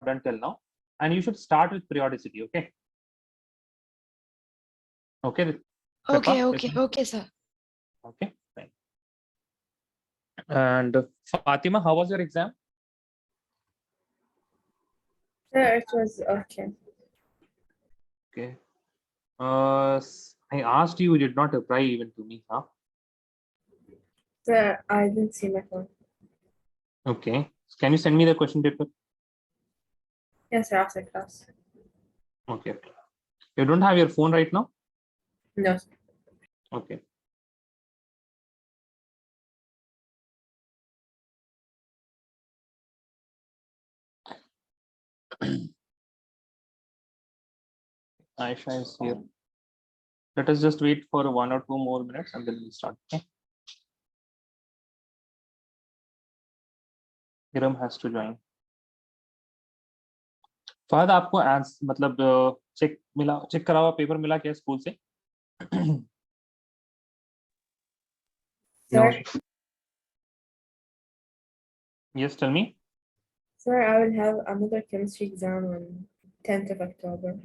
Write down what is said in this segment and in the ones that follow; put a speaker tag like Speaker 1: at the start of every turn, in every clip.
Speaker 1: done till now, and you should start with periodicity. Okay. Okay.
Speaker 2: Okay,
Speaker 1: Kripa,
Speaker 2: okay, okay, sir.
Speaker 1: okay. Fine. And Fatima, how was your exam?
Speaker 3: Sir, it was okay.
Speaker 1: Okay. I asked you, you did not reply even to me, huh?
Speaker 3: Sir, I didn't see my phone.
Speaker 1: Okay. Can you send me the question paper?
Speaker 3: Yes, sir, after class.
Speaker 1: Okay. You don't have your phone right now?
Speaker 3: No, sir.
Speaker 1: Okay. Aisha is here. Let us just wait for 1 or 2 more minutes and then we'll start. Okay. Hiram has to join. Fahad आपको answer मतलब check करा हुआ paper मिला क्या school से?
Speaker 3: Sir?
Speaker 1: No. Yes, tell me.
Speaker 3: Sir, I will have another chemistry exam on 10th of October.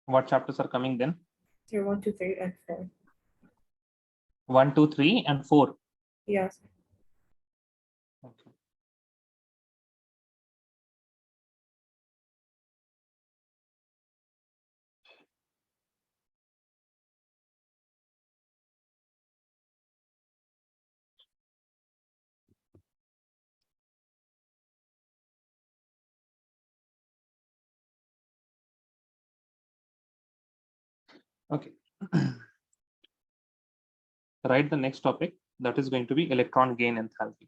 Speaker 1: What chapters are coming then?
Speaker 3: Sir, 1, 2, 3, and 4.
Speaker 1: 1, 2, 3, and 4.
Speaker 3: Yes.
Speaker 1: Okay. Okay. Write the next topic, that is going to be electron gain enthalpy.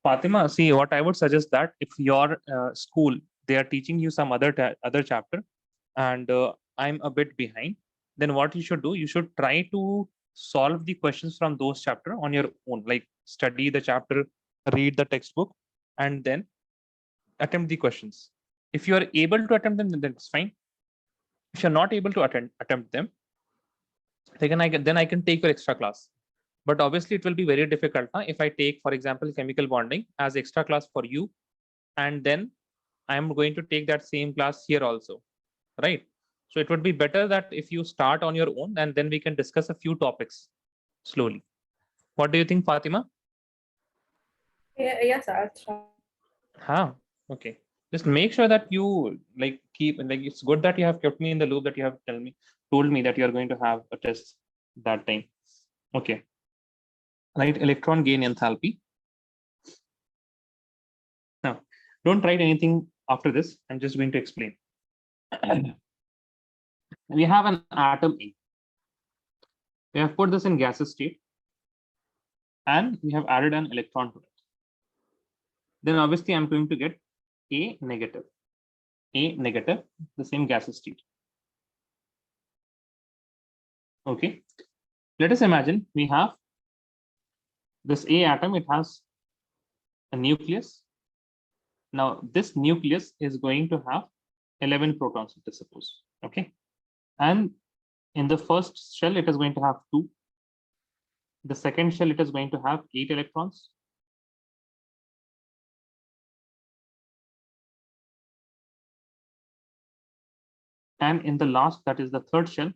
Speaker 1: Fatima, see, what I would suggest that if your school, they are teaching you some other chapter, and I'm a bit behind, then what you should do, you should try to solve the questions from those chapter on your own, like study the chapter, read the textbook, and then attempt the questions. If you are able to attempt them, then it's fine. If you're not able to attempt them, then I can take your extra class. But obviously it will be very difficult if I take, for example, chemical bonding as extra class for you, and then I'm going to take that same class here also, right? So it would be better that if you start on your own, and then we can discuss a few topics slowly. What do you think, Fatima?
Speaker 3: Yeah, yes, I'll try.
Speaker 1: Huh? Okay. Just make sure that you keep it's good that you have kept me in the loop, that you have told me that you are going to have a test that time. Okay. Right, electron gain enthalpy. Now, don't write anything after this. I'm just going to explain. We have an atom A. We have put this in gaseous state, and we have added an electron to it. Then obviously I'm going to get A negative, the same gaseous state. Okay. Let us imagine we have this A atom, it has a nucleus. Now this nucleus is going to have 11 protons, let us suppose. Okay. And in the first shell, it is going to have 2. The second shell, it is going to have 8 electrons. And in the last, that is the third shell,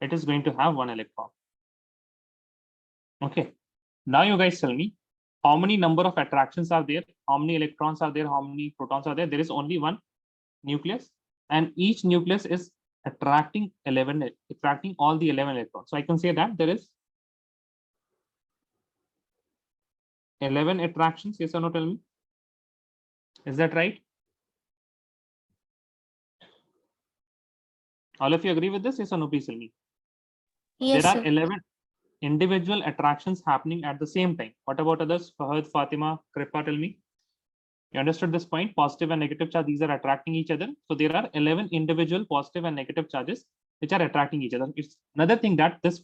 Speaker 1: it is going to have 1 electron. Okay. Now you guys tell me, how many number of attractions are there? How many electrons are there? How many protons are there? There is only 1 nucleus, and each nucleus is attracting all the 11 electrons. So I can say that there is 11 attractions. Yes or no? Tell me. Is that right? All of you agree with this? Yes or no? Please tell me.
Speaker 2: Yes,
Speaker 1: There are
Speaker 2: sir.
Speaker 1: 11 individual attractions happening at the same time. What about others? Fahad, Fatima, Kripa, tell me. You understood this point? Positive and negative charge, these are attracting each other. So there are 11 individual positive and negative charges which are attracting each other. It's another thing that this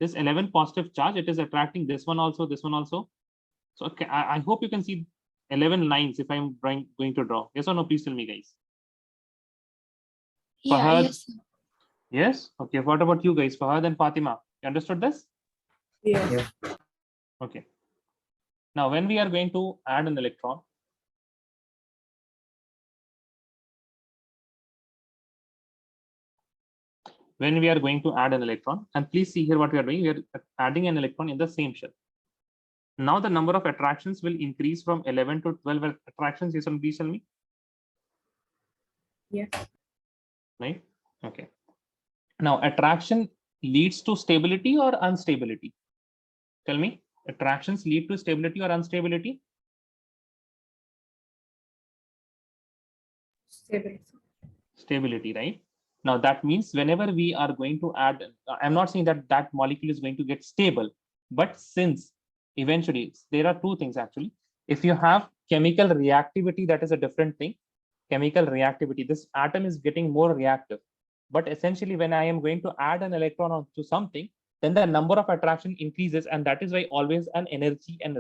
Speaker 1: 11 positive charge, it is attracting this one also, this one also. So okay, I hope you can see 11 lines if I'm going to draw. Yes or no? Please tell me, guys.
Speaker 2: Yeah,
Speaker 1: Fahad?
Speaker 2: yes, sir.
Speaker 1: Yes? Okay, what about you guys? Fahad and Fatima, you understood this?
Speaker 3: Yeah.
Speaker 1: Okay. Now, when we are going to add an electron, and please see here what we are doing. We are adding an electron in the same shell. Now the number of attractions will increase from 11 to 12 attractions. Yes, please tell me.
Speaker 3: Yeah.
Speaker 1: Right? Okay. Now attraction leads to stability or instability? Tell me. Attractions lead to stability or instability?
Speaker 3: Stability.
Speaker 1: Stability, right? Now that means whenever we are going to add, I'm not saying that that molecule is going to get stable, but since eventually there are two things actually. If you have chemical reactivity, that is a different thing. Chemical reactivity, this atom is getting more reactive. But essentially, when I am going to add an electron onto something, then the number of attraction increases, and that is why always an energy, and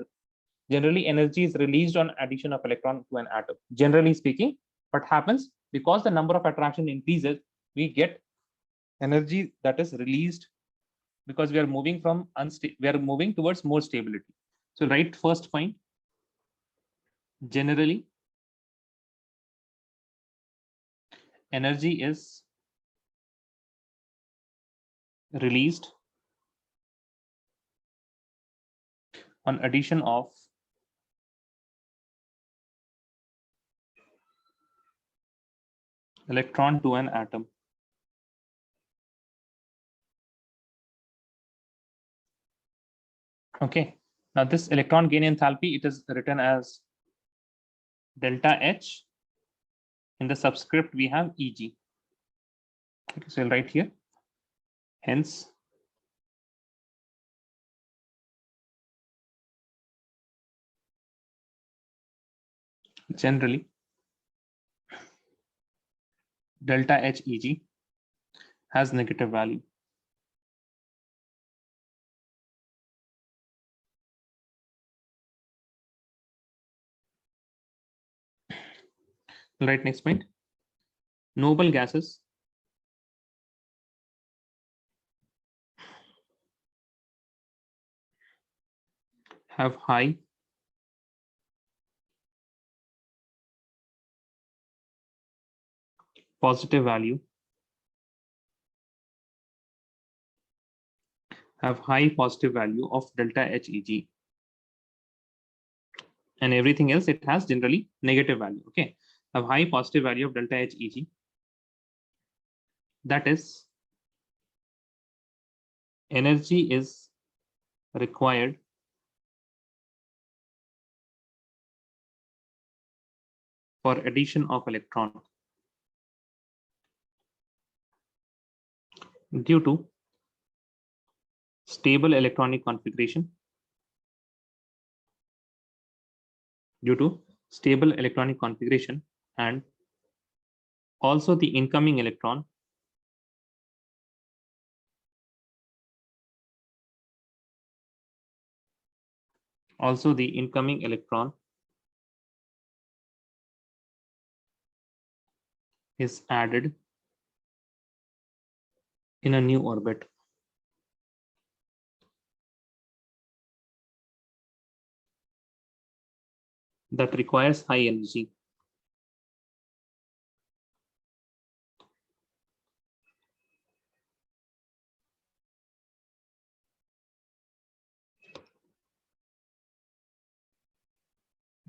Speaker 1: generally energy is released on addition of electron to an atom. Generally speaking, what happens, because the number of attraction increases, we get energy that is released, because we are moving from we are moving towards more stability. So write first point. Generally, energy is released on addition of electron to an atom. Okay. Now this electron gain enthalpy, it is written as delta H. In the subscript, we have Eg. Okay, so I'll write here. Hence, generally, delta Heg has negative value. Right, next point. Noble gases have high positive value, of delta Heg, and everything else it has generally negative value. Okay, have high positive value of delta Heg. That is, energy is required for addition of electron due to stable electronic configuration, and also the incoming electron is added in a new orbit. That requires high energy.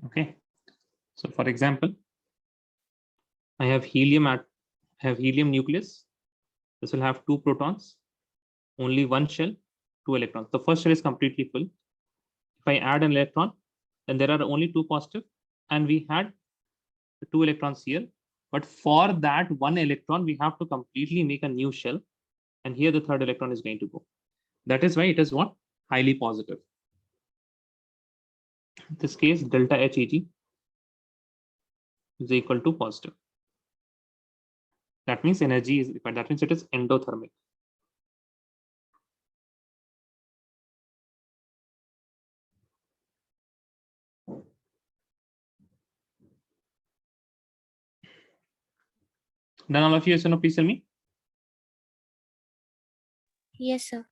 Speaker 1: Okay, so for example, I have helium nucleus. This will have 2 protons, only 1 shell, 2 electrons. The first shell is completely full. If I add an electron, then there are only 2 positive, and we had 2 electrons here. But for that 1 electron, we have to completely make a new shell, and here the third electron is going to go. That is why it is what? Highly positive. In this case, delta Heg is equal to positive. That means energy is required. That means it is endothermic. Then all of you, yes or no, please tell me.
Speaker 2: Yes, sir.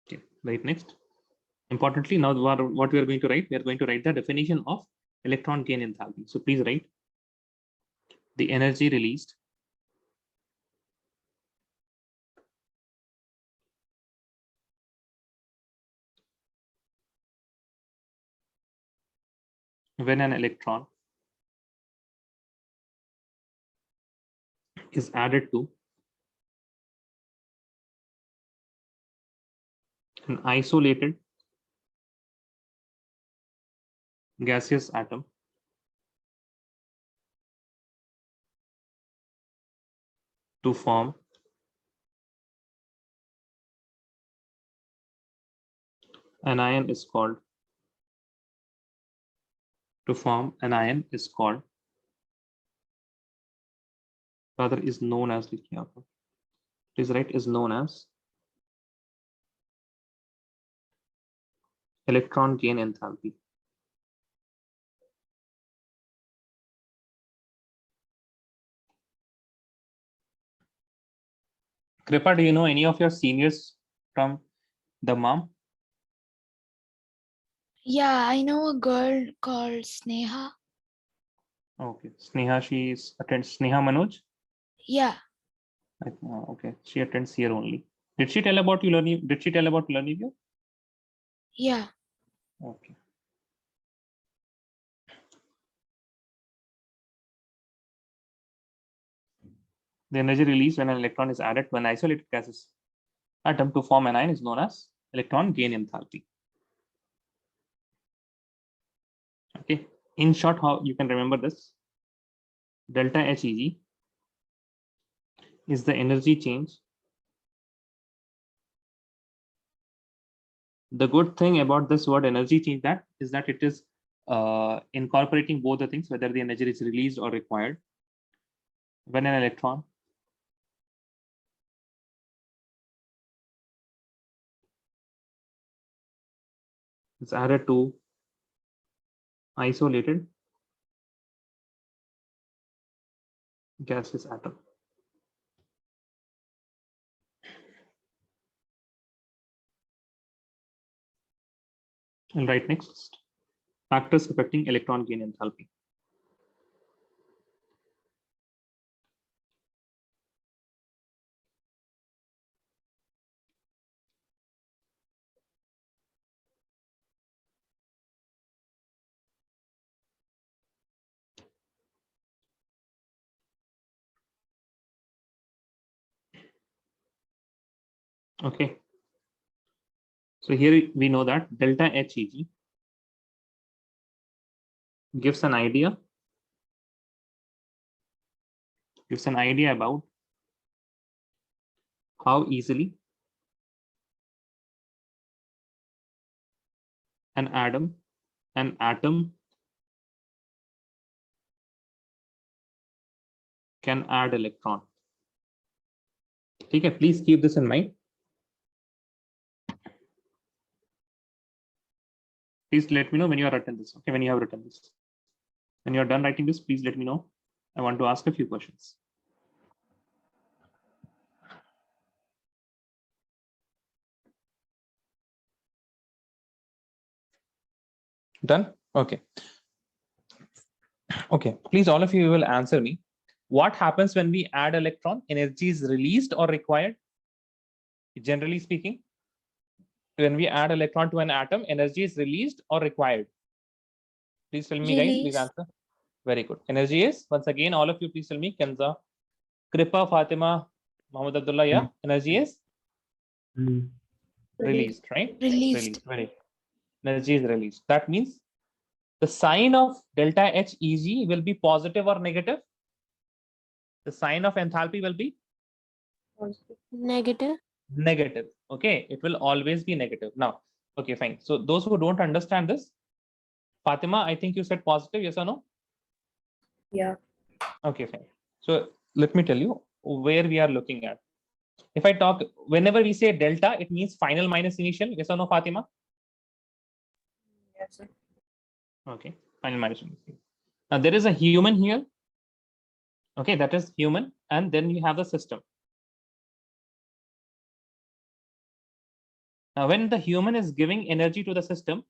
Speaker 1: Okay, right next. Importantly, now what we are going to write, we are going to write the definition of electron gain enthalpy. So please write the energy released when an electron is added to an isolated gaseous atom to form an ion is called rather is known as please write is known as electron gain enthalpy. Kripa, do you know any of your seniors from the mom?
Speaker 2: Yeah, I know a girl called Sneha.
Speaker 1: Okay, Sneha, she attends Sneha Manoj.
Speaker 2: Yeah.
Speaker 1: Okay, she attends here only. Did she tell about you learning? Did she tell about Learnivio?
Speaker 2: Yeah.
Speaker 1: Okay. The energy released when an electron is added to an isolated gaseous atom to form an ion is known as electron gain enthalpy. Okay. In short, how you can remember this? Delta HEG is the energy change. The good thing about this word energy change is that it is incorporating both the things, whether the energy is released or required. When an electron is added to isolated gaseous atom. And right next, factors affecting electron gain enthalpy. Okay. So here we know that delta HEG gives an idea about how easily an atom can add electron. Okay, please keep this in mind. Please let me know when you are written this. Okay, when you have written this. When you are done writing this, please let me know. I want to ask a few questions. Done? Okay. Okay, please all of you will answer me. What happens when we add electron? Energy is released or required? Generally speaking, when we add electron to an atom, energy is released or required? Please tell me, guys. Please
Speaker 2: Release.
Speaker 1: answer. Very good. Energy is, once again, all of you, please tell me. Kenza, Kripa, Fatima, Muhammad Abdullah, yeah. Energy is released, right?
Speaker 2: Released.
Speaker 1: Very. Energy is released. That means the sign of delta HEG will be positive or negative. The sign of enthalpy will be
Speaker 2: Negative.
Speaker 1: negative. Okay, it will always be negative. Now, okay, fine. So those who don't understand this, Fatima, I think you said positive, yes or no?
Speaker 3: Yeah.
Speaker 1: Okay, fine. So let me tell you where we are looking at. If I talk, whenever we say delta, it means final minus initial. Yes or no, Fatima?
Speaker 3: Yes, sir.
Speaker 1: Okay, final minus initial. Now there is a human here Okay, that is human. And then you have the system. Now, when the human is giving energy to the system,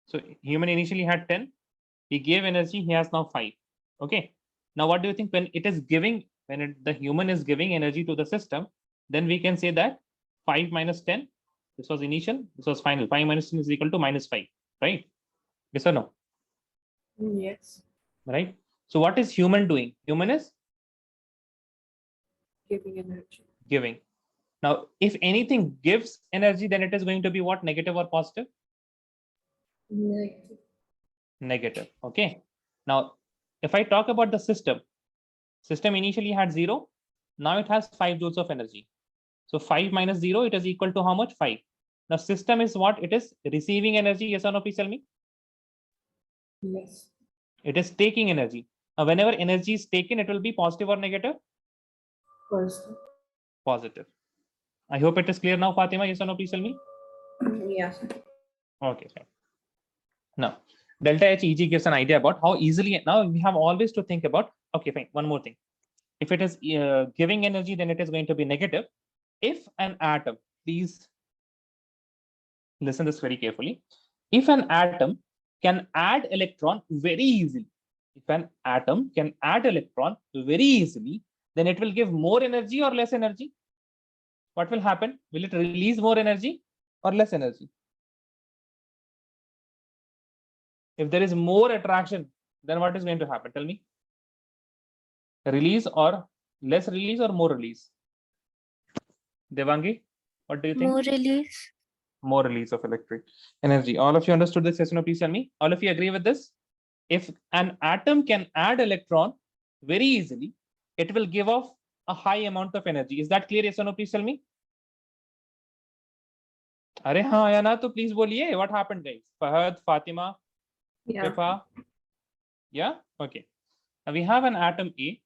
Speaker 1: so human initially had 10, he gave energy, he has now 5. Okay. Now, what do you think when it is giving, the human is giving energy to the system, then we can say that 5 minus 10, this was initial, this was final. 5 minus 10 is equal to minus 5, right? Yes or no?
Speaker 3: Yes.
Speaker 1: Right. So what is human doing? Human is
Speaker 3: Giving energy.
Speaker 1: giving. Now, if anything gives energy, then it is going to be what? Negative or positive?
Speaker 3: Negative.
Speaker 1: Negative. Okay. Now, if I talk about the system initially had 0. Now it has 5 joules of energy. So 5 minus 0, it is equal to how much? 5. Now, system is what? It is receiving energy. Yes or no? Please tell me.
Speaker 3: Yes.
Speaker 1: It is taking energy. Now, whenever energy is taken, it will be positive or negative?
Speaker 3: Positive.
Speaker 1: Positive. I hope it is clear now, Fatima. Yes or no? Please tell me.
Speaker 3: Yes.
Speaker 1: Okay, fine. Now, delta HEG gives an idea about how easily, now we have always to think about, okay, fine, one more thing. If it is giving energy, then it is going to be negative. If an atom, please listen this very carefully. If an atom can add electron very easily, if an atom can add electron very easily, then it will give more energy or less energy. What will happen? Will it release more energy or less energy? If there is more attraction, then what is going to happen? Tell me. Release or less release or more release? Devangi, what do you think?
Speaker 2: More release.
Speaker 1: More release of electric energy. All of you understood this? Yes or no? Please tell me. All of you agree with this? If an atom can add electron very easily, it will give off a high amount of energy. Is that clear? Yes or no? Please tell me. अरे हाँ या ना तो please बोलिए. What happened, guys? Fahad, Fatima,
Speaker 3: Yeah.
Speaker 1: Rifa. Yeah. Okay. Now we have an atom A,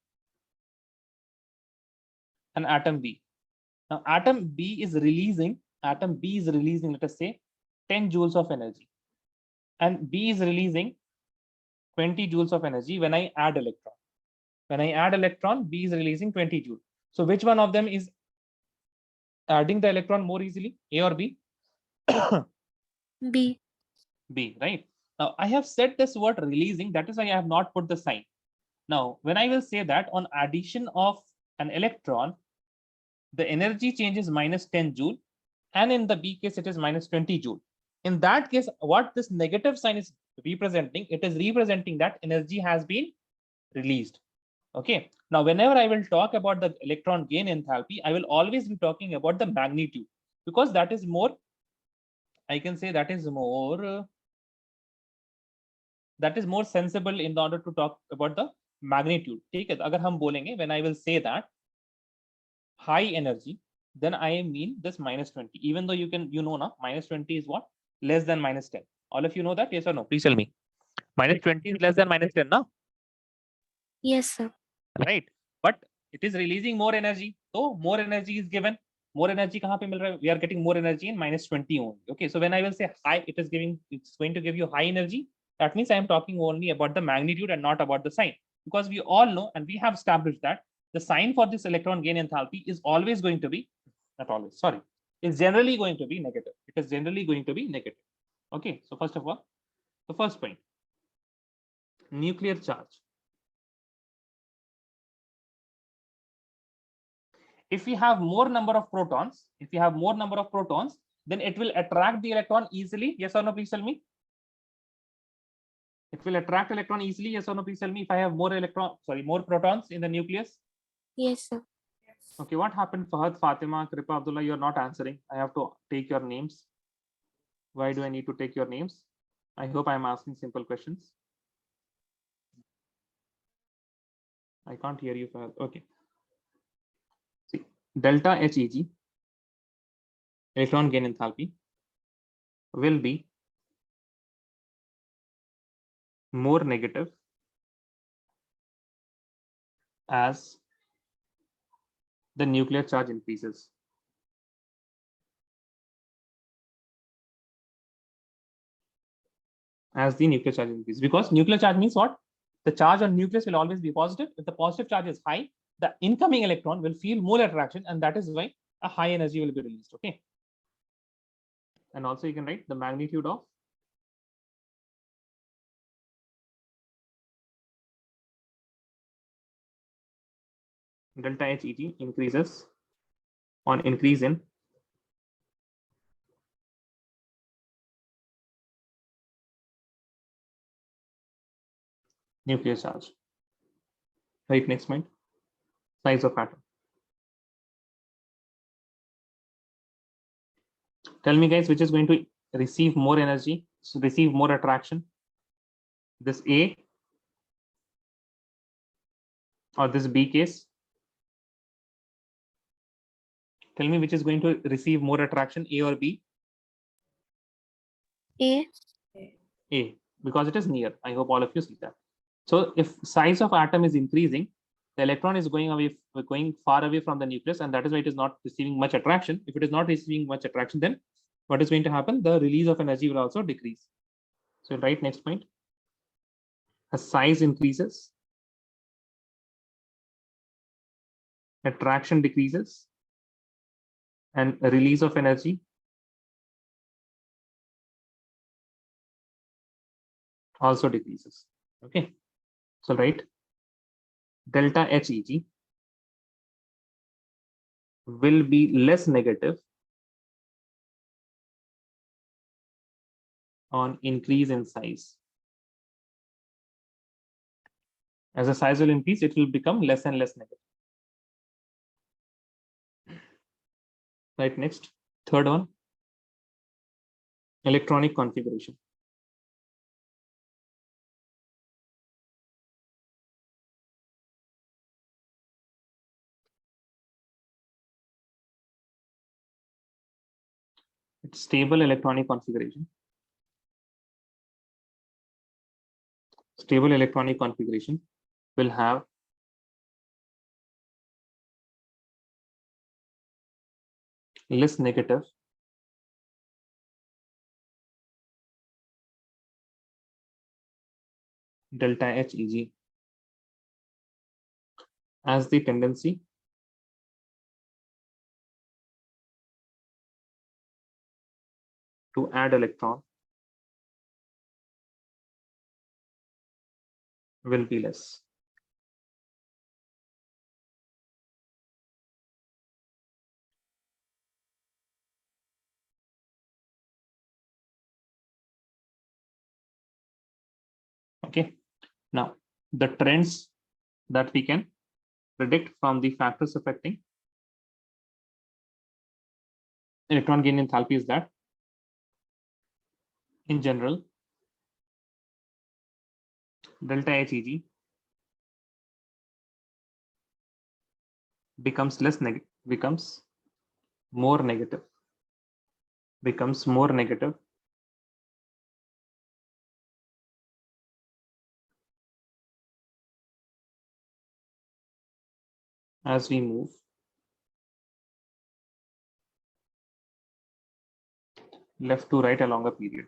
Speaker 1: an atom B. Now atom B is releasing. Let us say, 10 joules of energy, and B is releasing 20 joules of energy when I add electron. When I add electron, B is releasing 20 joules. So which one of them is adding the electron more easily, A or B?
Speaker 2: B.
Speaker 1: B, right? Now I have said this word releasing, that is why I have not put the sign. Now, when I will say that on addition of an electron, the energy change is minus 10 joule, and in the B case, it is minus 20 joule. In that case, what this negative sign is representing, it is representing that energy has been released. Okay. Now, whenever I will talk about the electron gain enthalpy, I will always be talking about the magnitude, because that is more, I can say that is more sensible in order to talk about the magnitude. ठीक है, अगर हम बोलेंगे, when I will say that high energy, then I mean this minus 20. Even though you know now, minus 20 is what? Less than minus 10. All of you know that? Yes or no? Please tell me. Minus 20 is less than minus 10 now,
Speaker 2: Yes, sir.
Speaker 1: right? But it is releasing more energy. So more energy is given. More energy kahan pe mil raha hai? We are getting more energy in minus 20 only. Okay, so when I will say high, it's going to give you high energy. That means I am talking only about the magnitude and not about the sign, because we all know and we have established that the sign for this electron gain enthalpy is always going to be, not always, sorry, is generally going to be negative. It is generally going to be negative. Okay, so first of all, the first point, nuclear charge. If we have more number of protons, then it will attract the electron easily. Yes or no? Please tell me. It will attract electron easily. Yes or no? Please tell me. If I have more more protons in the nucleus.
Speaker 2: Yes, sir.
Speaker 1: Okay, what happened? Fahad, Fatima, Kripa, Abdullah, you're not answering. I have to take your names. Why do I need to take your names? I hope I'm asking simple questions. I can't hear you, Fahad. Okay. See, delta HEG, electron gain enthalpy, will be more negative as the nuclear charge increases. As the nuclear charge increases, because nuclear charge means what? the charge on nucleus will always be positive. If the positive charge is high, the incoming electron will feel more attraction, and that is why a high energy will be released. Okay. And also you can write the magnitude of delta H EG increases on increase in nuclear charge. Right, next point, size of atom. Tell me guys, which is going to receive more energy, so receive more attraction, this A or this B case? Tell me which is going to receive more attraction, A or B?
Speaker 2: A.
Speaker 1: A, because it is near. I hope all of you see that. So if size of atom is increasing, the electron is going far away from the nucleus, and that is why it is not receiving much attraction. If it is not receiving much attraction, then what is going to happen? The release of energy will also decrease. So write next point. As size increases, attraction decreases, and release of energy also decreases. Okay. So write delta HEG will be less negative on increase in size. As the size will increase, it will become less and less negative. Right, next, third one, electronic configuration. It's stable electronic configuration. Stable electronic configuration will have less negative delta HEG as the tendency to add electron will be less. Okay. Now, the trends that we can predict from the factors affecting electron gain enthalpy is that, in general, delta HEG becomes more negative, as we move left to right along a period.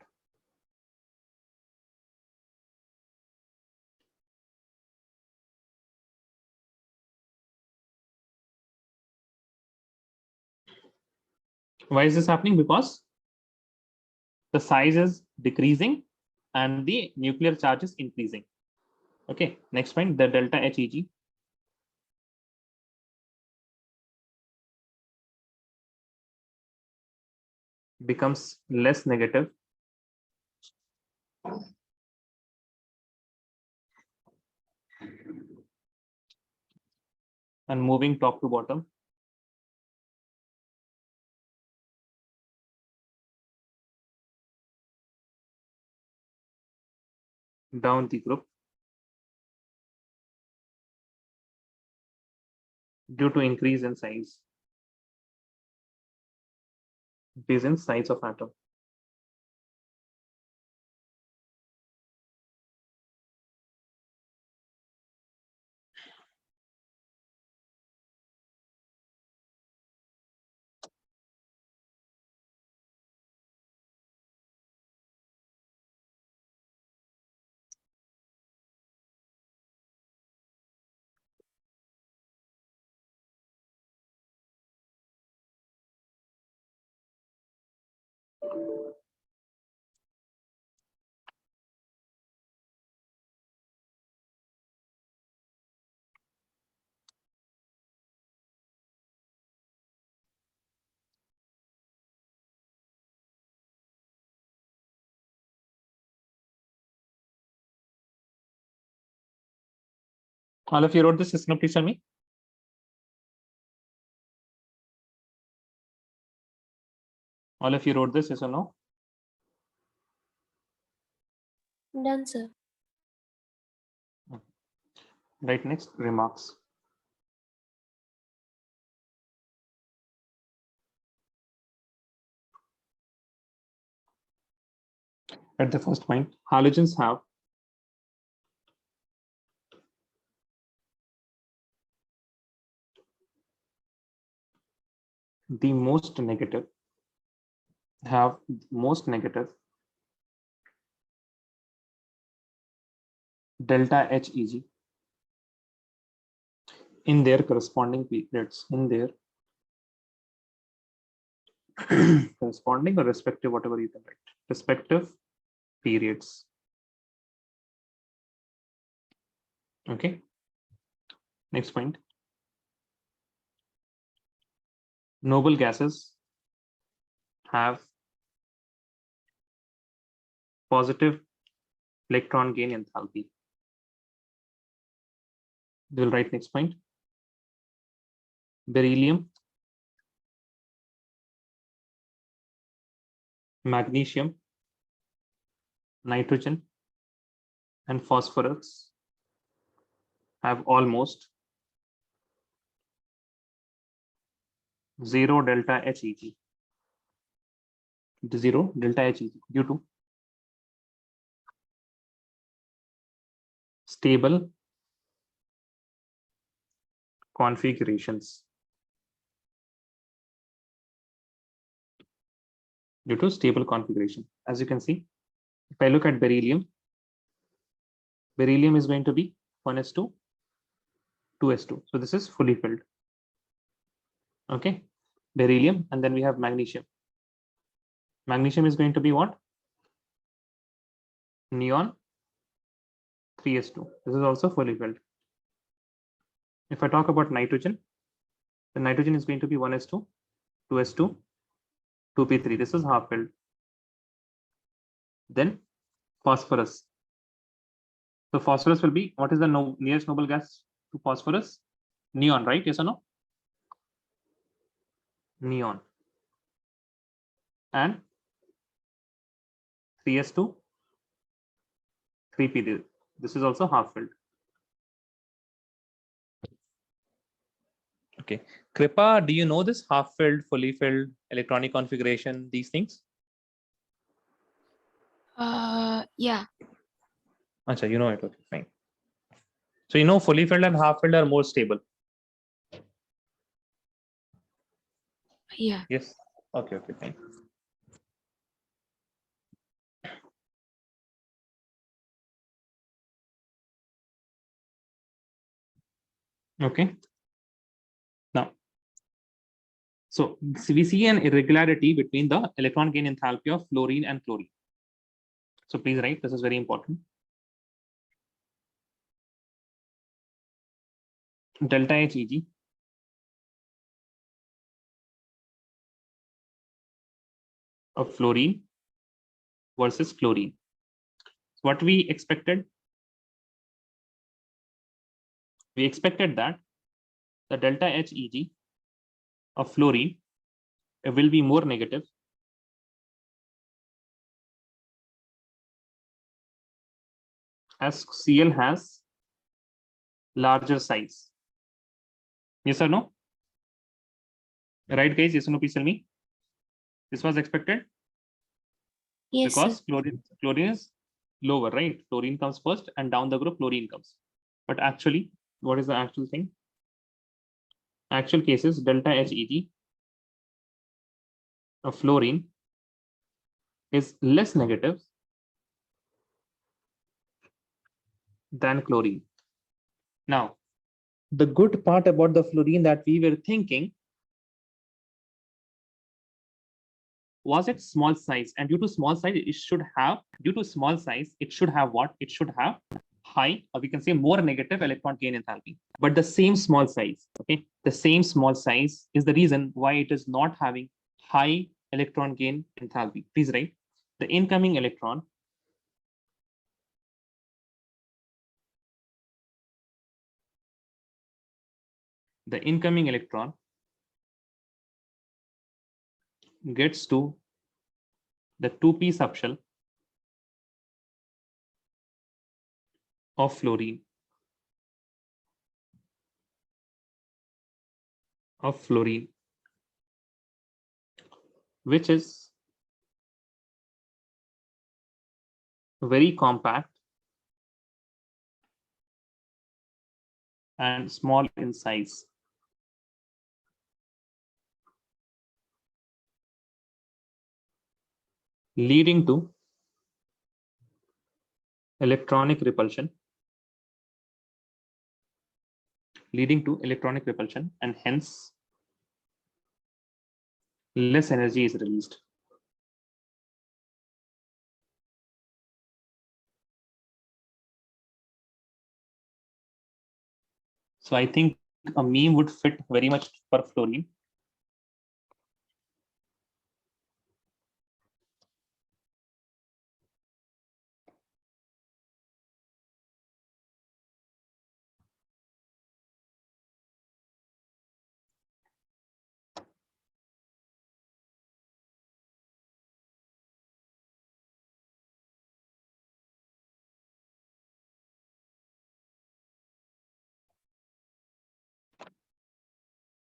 Speaker 1: Why is this happening? Because the size is decreasing and the nuclear charge is increasing. Okay, next point, the delta HEG becomes less negative and moving top to bottom down the group due to increase in size, increase in size of atom. All of you wrote this, yes, no, please tell me. All of you wrote this, yes or no?
Speaker 4: Done, sir.
Speaker 1: Right, next, remarks. At the first point, halogens have the most negative, delta HEG in their corresponding periods, in their corresponding or respective, whatever you can write, respective periods. Okay. Next point. Noble gases have positive electron gain enthalpy. We'll write next point. Beryllium, magnesium, nitrogen, and phosphorus have almost 0 delta HEG. 0 delta HEG due to stable configurations. Due to stable configuration. As you can see, if I look at beryllium, beryllium is going to be 1s2, 2s2. So this is fully filled. Okay, beryllium, and then we have magnesium. Magnesium is going to be what? Neon 3s2. This is also fully filled. If I talk about nitrogen, the nitrogen is going to be 1s2, 2s2, 2p3. This is half filled. Then phosphorus. So phosphorus will be, what is the nearest noble gas to phosphorus? Neon, right? Yes or no? Neon. And 3s2, 3p. This is also half filled. Okay. Kripa, do you know this half filled, fully filled, electronic configuration, these things?
Speaker 2: Yeah.
Speaker 1: Achha, you know it. Okay, fine. So you know fully filled and half filled are more stable.
Speaker 2: Yeah.
Speaker 1: Yes. Okay, okay, fine. Okay. Now, so we see an irregularity between the electron gain enthalpy of fluorine and chlorine. So please write, this is very important. Delta HEG of fluorine versus chlorine. What we expected that the delta HEG of fluorine will be more negative as Cl has larger size. Yes or no? Right, guys? Yes or no? Please tell me. This was expected.
Speaker 4: Yes,
Speaker 1: Because
Speaker 4: sir.
Speaker 1: chlorine is lower, right? Fluorine comes first, and down the group fluorine comes. But actually, what is the actual thing? Actual case is delta HEG of fluorine is less negative than chlorine. Now, the good part about the fluorine that we were thinking was it small size? And due to small size, it should have, what? It should have high, or we can say more negative electron gain enthalpy. But the same small size, okay, the same small size is the reason why it is not having high electron gain enthalpy. Please write the incoming electron gets to the 2p subshell of fluorine, which is very compact and small in size. Leading to electronic repulsion, and hence less energy is released. So I think a meme would fit very much for fluorine.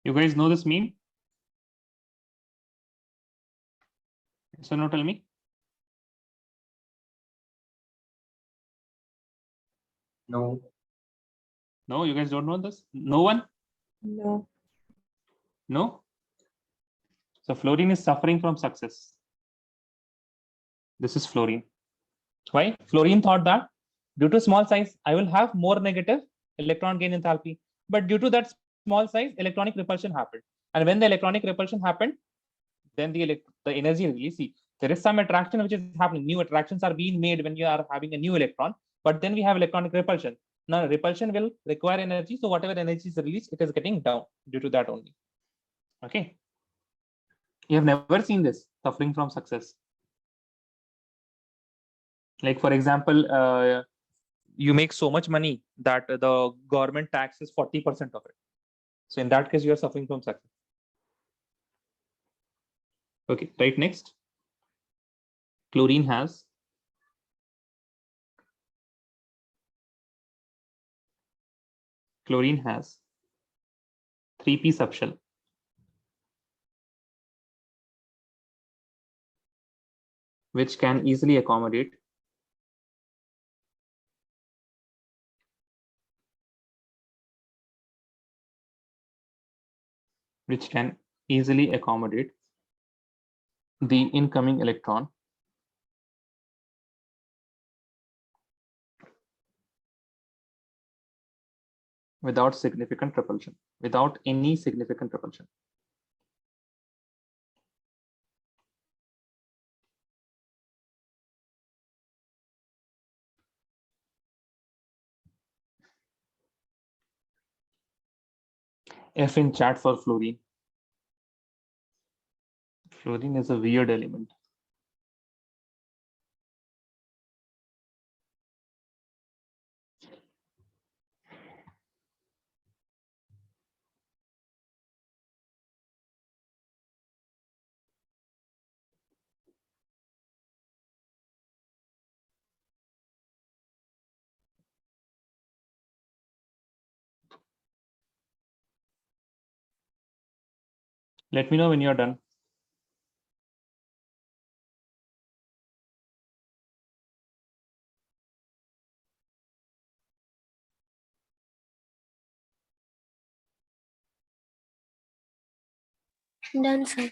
Speaker 1: You guys know this meme? So now tell me.
Speaker 5: No.
Speaker 1: No, you guys don't know this? No one?
Speaker 3: No.
Speaker 1: No? So fluorine is suffering from success. This is fluorine. Why? Fluorine thought that due to small size, I will have more negative electron gain enthalpy. But due to that small size, electronic repulsion happened. And when the electronic repulsion happened, then the energy release. See, there is some attraction which is happening. New attractions are being made when you are having a new electron, but then we have electronic repulsion. Now repulsion will require energy, so whatever energy is released, it is getting down due to that only. Okay, you have never seen this suffering from success. Like for example, you make so much money that the government taxes 40% of it. So in that case, you are suffering from success. Okay, right, next. Chlorine has chlorine has 3p subshell, which can easily accommodate the incoming electron without significant repulsion, without any significant repulsion. F in chat for fluorine. Fluorine is a weird element. Let me know when you're done.
Speaker 4: Done, sir.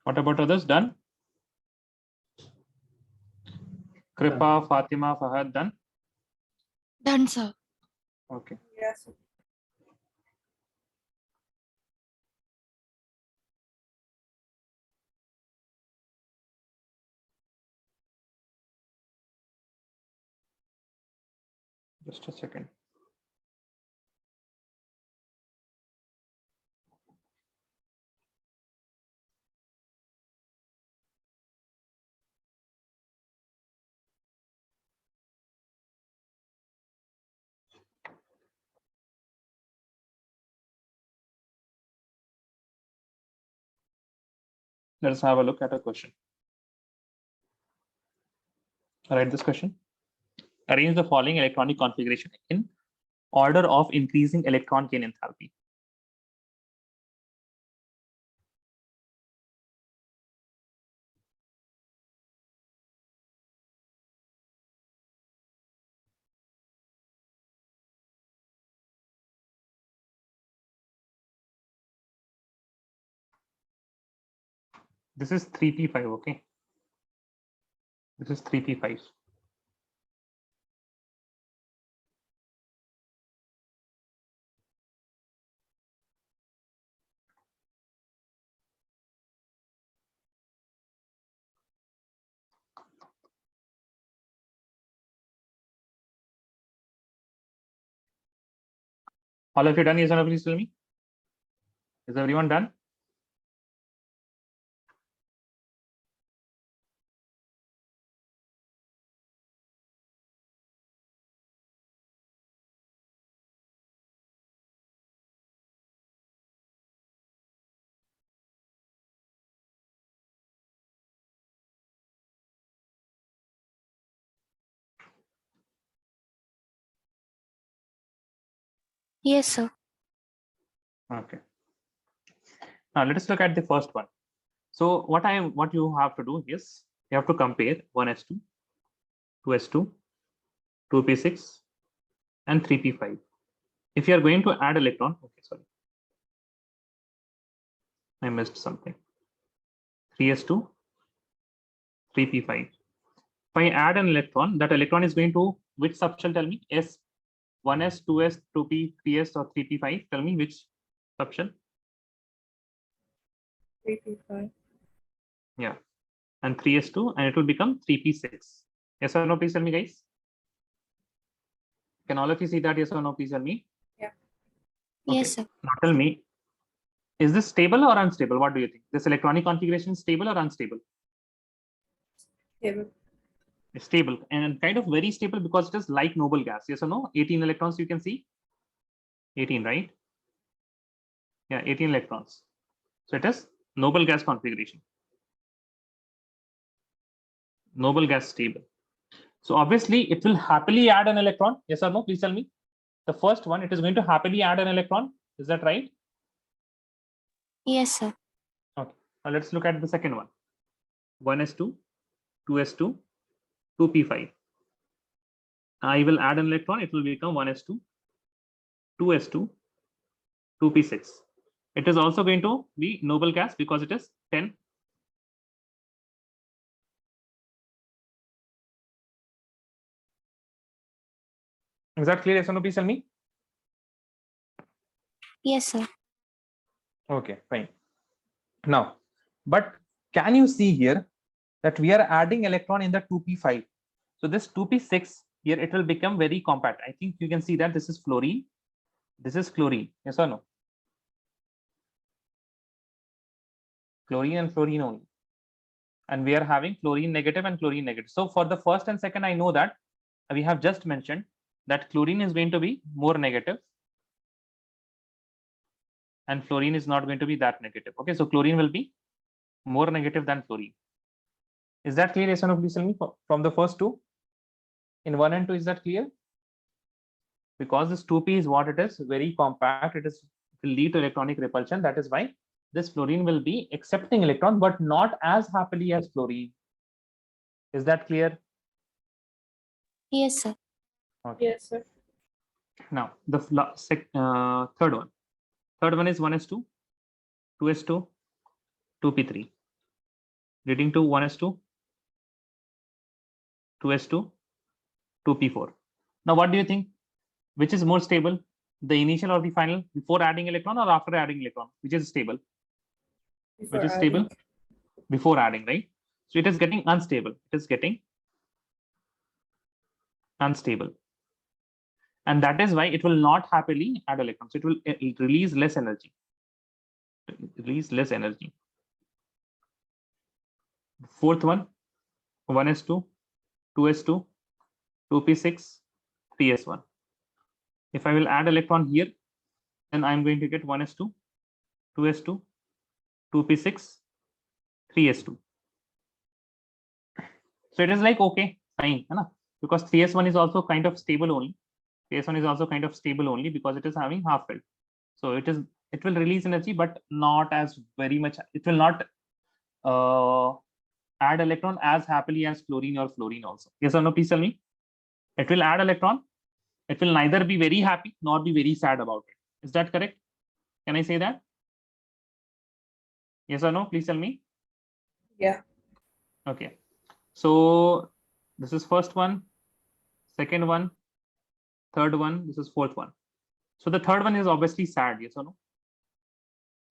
Speaker 1: What about others? Done? Kripa, Fatima, Fahad, done?
Speaker 2: Done, sir.
Speaker 1: Okay.
Speaker 3: Yes.
Speaker 1: Just a second. Let's have a look at a question. Write this question. Arrange the following electronic configuration in order of increasing electron gain enthalpy. This is 3p5, okay? This is 3p5. All of you done? Yes or no? Please tell me. Is everyone done?
Speaker 4: Yes, sir.
Speaker 1: Okay. Now let us look at the first one. So what you have to do is you have to compare 1s2, 2s2, 2p6, and 3p5. If you are going to add electron, okay, sorry, I missed something. 3s2, 3p5. If I add an electron, that electron is going to which subshell? Tell me. S, 1s, 2s, 2p, 3s, or 3p5. Tell me which subshell.
Speaker 3: 3p5.
Speaker 1: Yeah, and 3s2, and it will become 3p6. Yes or no? Please tell me, guys. Can all of you see that? Yes or no? Please tell me.
Speaker 3: Yeah.
Speaker 1: Okay.
Speaker 4: Yes, sir.
Speaker 1: Now tell me, is this stable or unstable? What do you think? This electronic configuration is stable or unstable?
Speaker 3: Stable.
Speaker 1: It's stable and kind of very stable because it is like noble gas. Yes or no? 18 electrons you can see. 18, right? Yeah, 18 electrons. So it is noble gas configuration. Noble gas stable. So obviously it will happily add an electron. Yes or no? Please tell me. The first one, it is going to happily add an electron. Is that right?
Speaker 4: Yes, sir.
Speaker 1: Okay. Now let's look at the second one. 1s2, 2s2, 2p5. I will add an electron. It will become 1s2, 2s2, 2p6. It is also going to be noble gas because it is 10. Is that clear? Yes or no? Please tell me.
Speaker 4: Yes, sir.
Speaker 1: Okay, fine. Now, but can you see here that we are adding electron in the 2p5? So this 2p6 here, it will become very compact. I think you can see that this is fluorine. This is chlorine. Yes or no? Chlorine and fluorine only. And we are having fluorine negative and chlorine negative. So for the first and second, I know that we have just mentioned that chlorine is going to be more negative and fluorine is not going to be that negative. Okay, so chlorine will be more negative than fluorine. Is that clear? Yes or no? Please tell me from the first two. In 1 and 2, is that clear? Because this 2p is what it is, very compact. It will lead to electronic repulsion. That is why this fluorine will be accepting electron, but not as happily as fluorine. Is that clear?
Speaker 4: Yes, sir.
Speaker 1: Okay.
Speaker 3: Yes, sir.
Speaker 1: Now the third one. Third one is 1s2, 2s2, 2p3, leading to 1s2, 2s2, 2p4. Now, what do you think? Which is more stable, the initial or the final, before adding electron or after adding electron? Which is stable?
Speaker 3: Before
Speaker 1: Which is
Speaker 3: adding.
Speaker 1: stable? Before adding, right? So it is getting unstable. It is getting unstable. and that is why it will not happily add electrons. It will release less energy. Release less energy. Fourth one, 1s2, 2s2, 2p6, 3s1. If I will add electron here, then I'm going to get 1s2, 2s2, 2p6, 3s2. So it is like, okay, fine, because 3s1 is also kind of stable only. 3s1 is also kind of stable only because it is having half filled. So it will release energy, but not as very much. It will not add electron as happily as chlorine or fluorine also. Yes or no? Please tell me. It will add electron. It will neither be very happy nor be very sad about it. Is that correct? Can I say that? Yes or no? Please tell me.
Speaker 3: Yeah.
Speaker 1: Okay. So this is first one, second one, third one. This is fourth one. So the third one is obviously sad. Yes or no?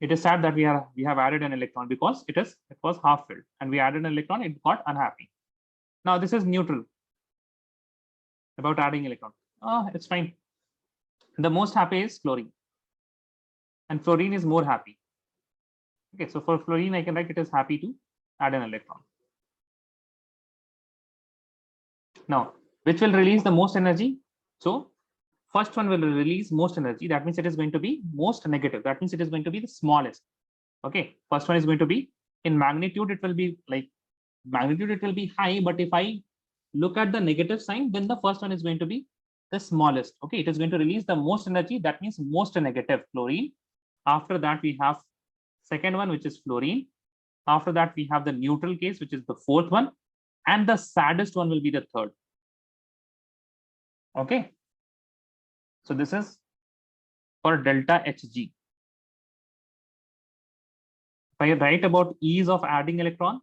Speaker 1: It is sad that we have added an electron because it was half filled, and we added an electron. It got unhappy. Now this is neutral about adding electron. It's fine. The most happy is fluorine, and fluorine is more happy. Okay, so for fluorine, I can write it is happy to add an electron. Now, which will release the most energy? So first one will release most energy. That means it is going to be most negative. That means it is going to be the smallest. Okay, first one is going to be in magnitude. It will be like magnitude. It will be high, but if I look at the negative sign, then the first one is going to be the smallest. Okay, it is going to release the most energy. That means most negative, fluorine. After that, we have second one, which is fluorine. After that, we have the neutral case, which is the fourth one, and the saddest one will be the third. Okay, so this is for delta Hg. If I write about ease of adding electron,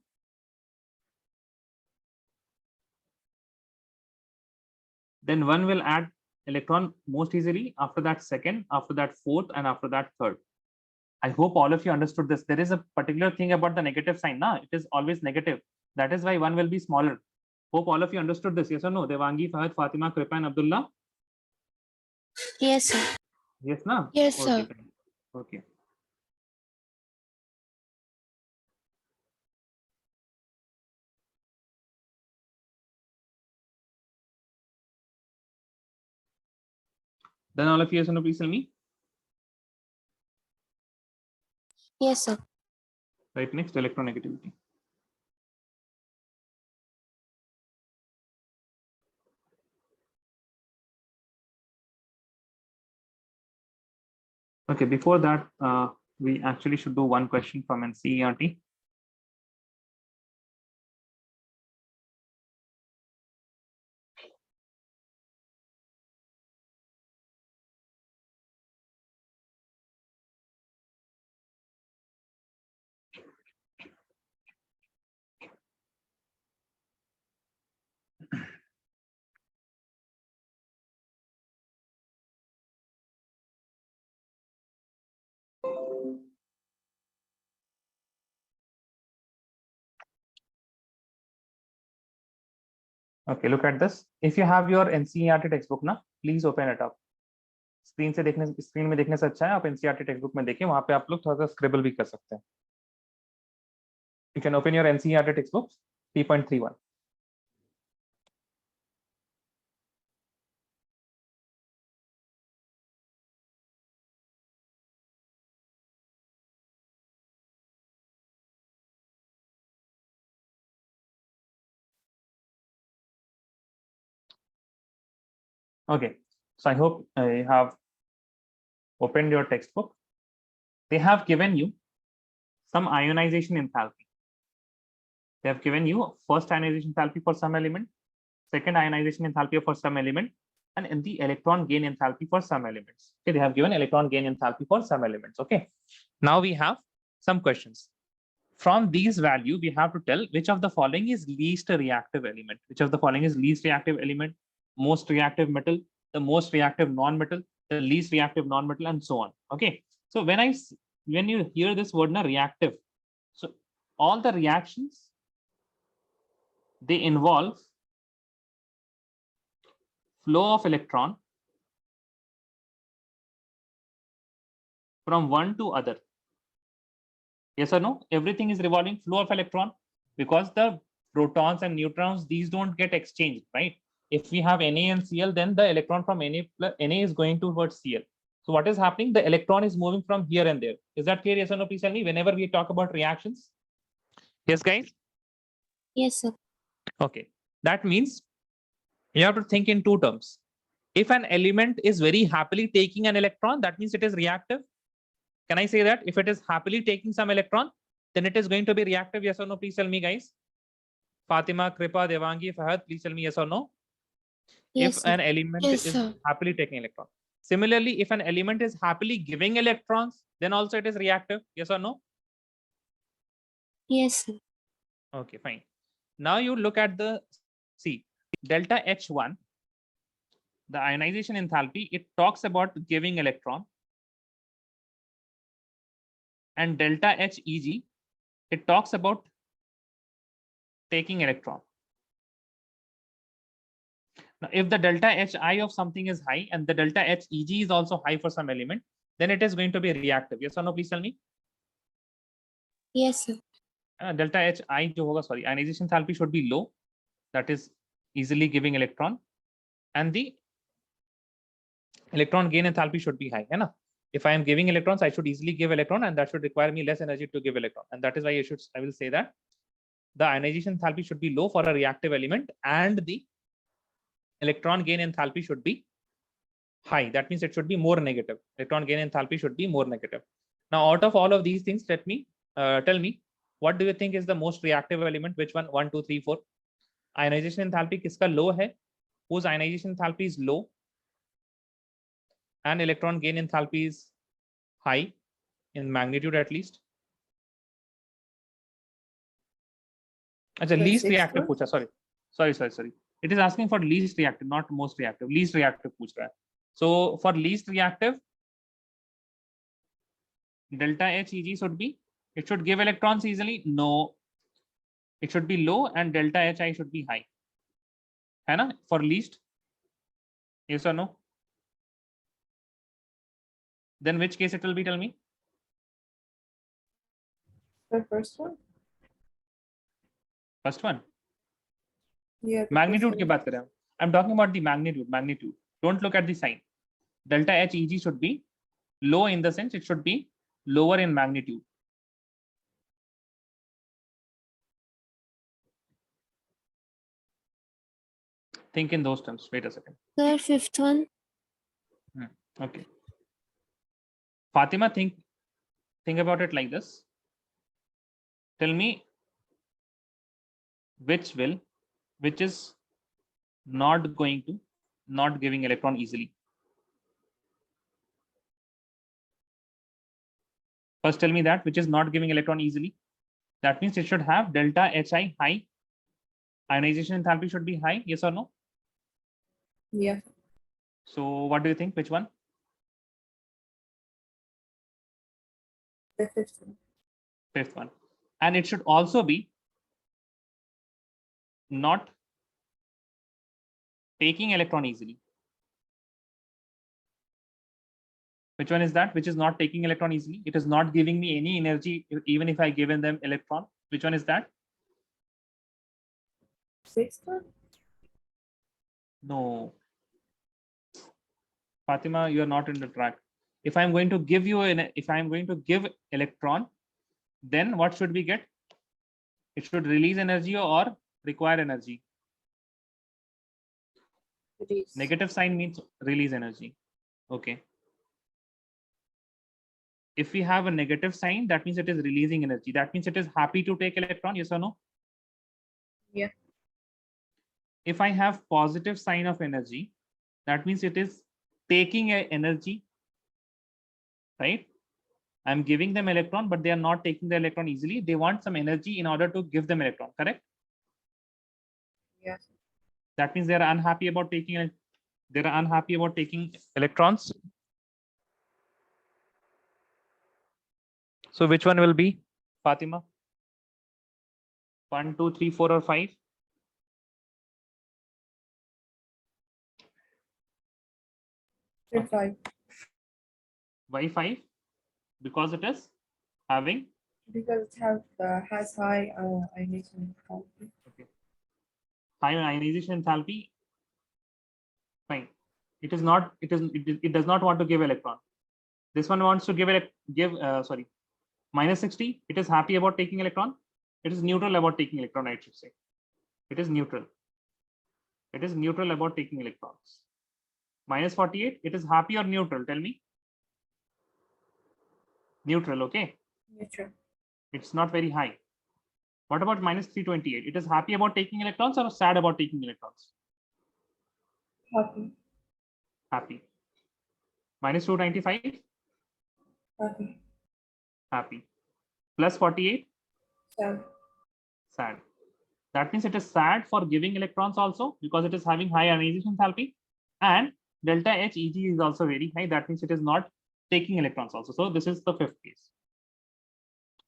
Speaker 1: then one will add electron most easily, after that second, after that fourth, and after that third. I hope all of you understood this. There is a particular thing about the negative sign. It is always negative. That is why one will be smaller. Hope all of you understood this. Yes or no? Devangi, Fahad, Fatima, Kripa, and Abdullah.
Speaker 4: Yes, sir.
Speaker 1: Yes, na?
Speaker 2: Yes,
Speaker 1: Okay,
Speaker 2: sir.
Speaker 1: fine. Okay. Then all of you, yes or no, please tell me.
Speaker 4: Yes, sir.
Speaker 1: Right, next, electronegativity. Okay, before that, we actually should do one question from NCERT. Okay, look at this. If you have your NCERT textbook, please open it up. Screen में देखने से अच्छा है आप NCERT text book में देखिए, वहां पे आप लोग थोड़ा सा स्क्रिबल भी कर सकते हैं. You can open your NCERT textbook 3.31. Okay, so I hope you have opened your textbook. They have given you some ionization enthalpy. They have given you first ionization enthalpy for some element, second ionization enthalpy for some element, and in the electron gain enthalpy for some elements. Okay, they have given electron gain enthalpy for some elements. Okay, now we have some questions. From these value, we have to tell which of the following is least reactive element. Which of the following is least reactive element, most reactive metal, the most reactive non-metal, the least reactive non-metal, and so on. Okay, so when you hear this word reactive, so all the reactions, they involve flow of electron from one to other? Yes or no? Everything is revolving flow of electron, because the protons and neutrons, these don't get exchanged, right? If we have Na and Cl, then the electron from Na is going towards Cl. So what is happening? The electron is moving from here and there. Is that clear? Yes or no? Please tell me whenever we talk about reactions. Yes, guys?
Speaker 4: Yes, sir.
Speaker 1: Okay. That means you have to think in two terms. If an element is very happily taking an electron, that means it is reactive. Can I say that? If it is happily taking some electron, then it is going to be reactive. Yes or no? Please tell me, guys. Fatima, Kripa, Devangi, Fahad, please tell me yes or no.
Speaker 4: Yes,
Speaker 1: If
Speaker 4: sir.
Speaker 1: an element
Speaker 2: Yes,
Speaker 1: is
Speaker 2: sir.
Speaker 1: happily taking electron. Similarly, if an element is happily giving electrons, then also it is reactive. Yes or no?
Speaker 4: Yes, sir.
Speaker 1: Okay, fine. Now you look at the see delta H1, the ionization enthalpy. It talks about giving electron, and delta Heg, it talks about taking electron. Now, if the delta Hi of something is high and the delta Heg is also high for some element, then it is going to be reactive. Yes or no? Please tell me.
Speaker 4: Yes, sir.
Speaker 1: Delta Hi जो होगा, sorry, ionization enthalpy should be low. That is easily giving electron, and the electron gain enthalpy should be high. है ना? If I am giving electrons, I should easily give electron, and that should require me less energy to give electron. And that is why I will say that the ionization enthalpy should be low for a reactive element, and the electron gain enthalpy should be high. That means it should be more negative. Electron gain enthalpy should be more negative. Now, out of all of these things, let me tell me, what do you think is the most reactive element? Which one? 1, 2, 3, 4. Ionization enthalpy किसका low है? Whose ionization enthalpy is low and electron gain enthalpy is high in magnitude at least? अच्छा,
Speaker 3: The
Speaker 1: least
Speaker 3: sixth
Speaker 1: reactive
Speaker 3: one?
Speaker 1: पूछा. Sorry. It is asking for least reactive, not most reactive. Least reactive पूछ रहा है. So for least reactive, delta Heg should be, it should give electrons easily. No, it should be low, and delta Hi should be high. है ना? For least, yes or no? Then which case it will be? Tell me.
Speaker 3: The first one?
Speaker 1: First one.
Speaker 3: Yeah. the
Speaker 1: Magnitude
Speaker 3: first
Speaker 1: की
Speaker 3: one.
Speaker 1: बात करें. I'm talking about the magnitude. Don't look at the sign. Delta Heg should be low in the sense it should be lower in magnitude. Think in those terms. Wait a second.
Speaker 4: Sir, fifth one.
Speaker 1: Okay. Fatima, think about it like this. Tell me which is not giving electron easily. First tell me that which is not giving electron easily. That means it should have delta Hi high. Ionization enthalpy should be high. Yes or no?
Speaker 3: Yeah.
Speaker 1: So what do you think? Which one?
Speaker 3: The fifth one.
Speaker 1: Fifth one. And it should also be not taking electron easily. Which one is that? Which is not taking electron easily? It is not giving me any energy even if I given them electron. Which one is that?
Speaker 3: Sixth one?
Speaker 1: No. Fatima, you are not in the track. If I'm going to give electron, then what should we get? It should release energy or require energy.
Speaker 3: Release.
Speaker 1: Negative sign means release energy. Okay. If we have a negative sign, that means it is releasing energy. That means it is happy to take electron. Yes or no?
Speaker 3: Yeah.
Speaker 1: If I have positive sign of energy, that means it is taking energy, right? I'm giving them electron, but they are not taking the electron easily. They want some energy in order to give them electron, correct?
Speaker 3: Yeah.
Speaker 1: That means they are unhappy about taking electrons. So which one will be, Fatima? 1, 2, 3, 4, or 5?
Speaker 3: The five.
Speaker 1: Why 5? Because it is having
Speaker 3: Because it has high ionization enthalpy.
Speaker 1: high ionization enthalpy. Fine. It is not. It does not want to give electron. This one wants to give sorry, minus 60. It is happy about taking electron. It is neutral about taking electron. I should say. It is neutral. It is neutral about taking electrons. Minus 48. It is happy or neutral? Tell me. Neutral. Okay.
Speaker 3: Neutral.
Speaker 1: It's not very high. What about minus 328? It is happy about taking electrons or sad about taking electrons?
Speaker 3: Happy.
Speaker 1: Happy. Minus 295?
Speaker 3: Happy.
Speaker 1: Happy. Plus 48?
Speaker 3: Sad.
Speaker 1: Sad. That means it is sad for giving electrons also because it is having high ionization enthalpy, and delta H Eg is also very high. That means it is not taking electrons also. So this is the fifth case.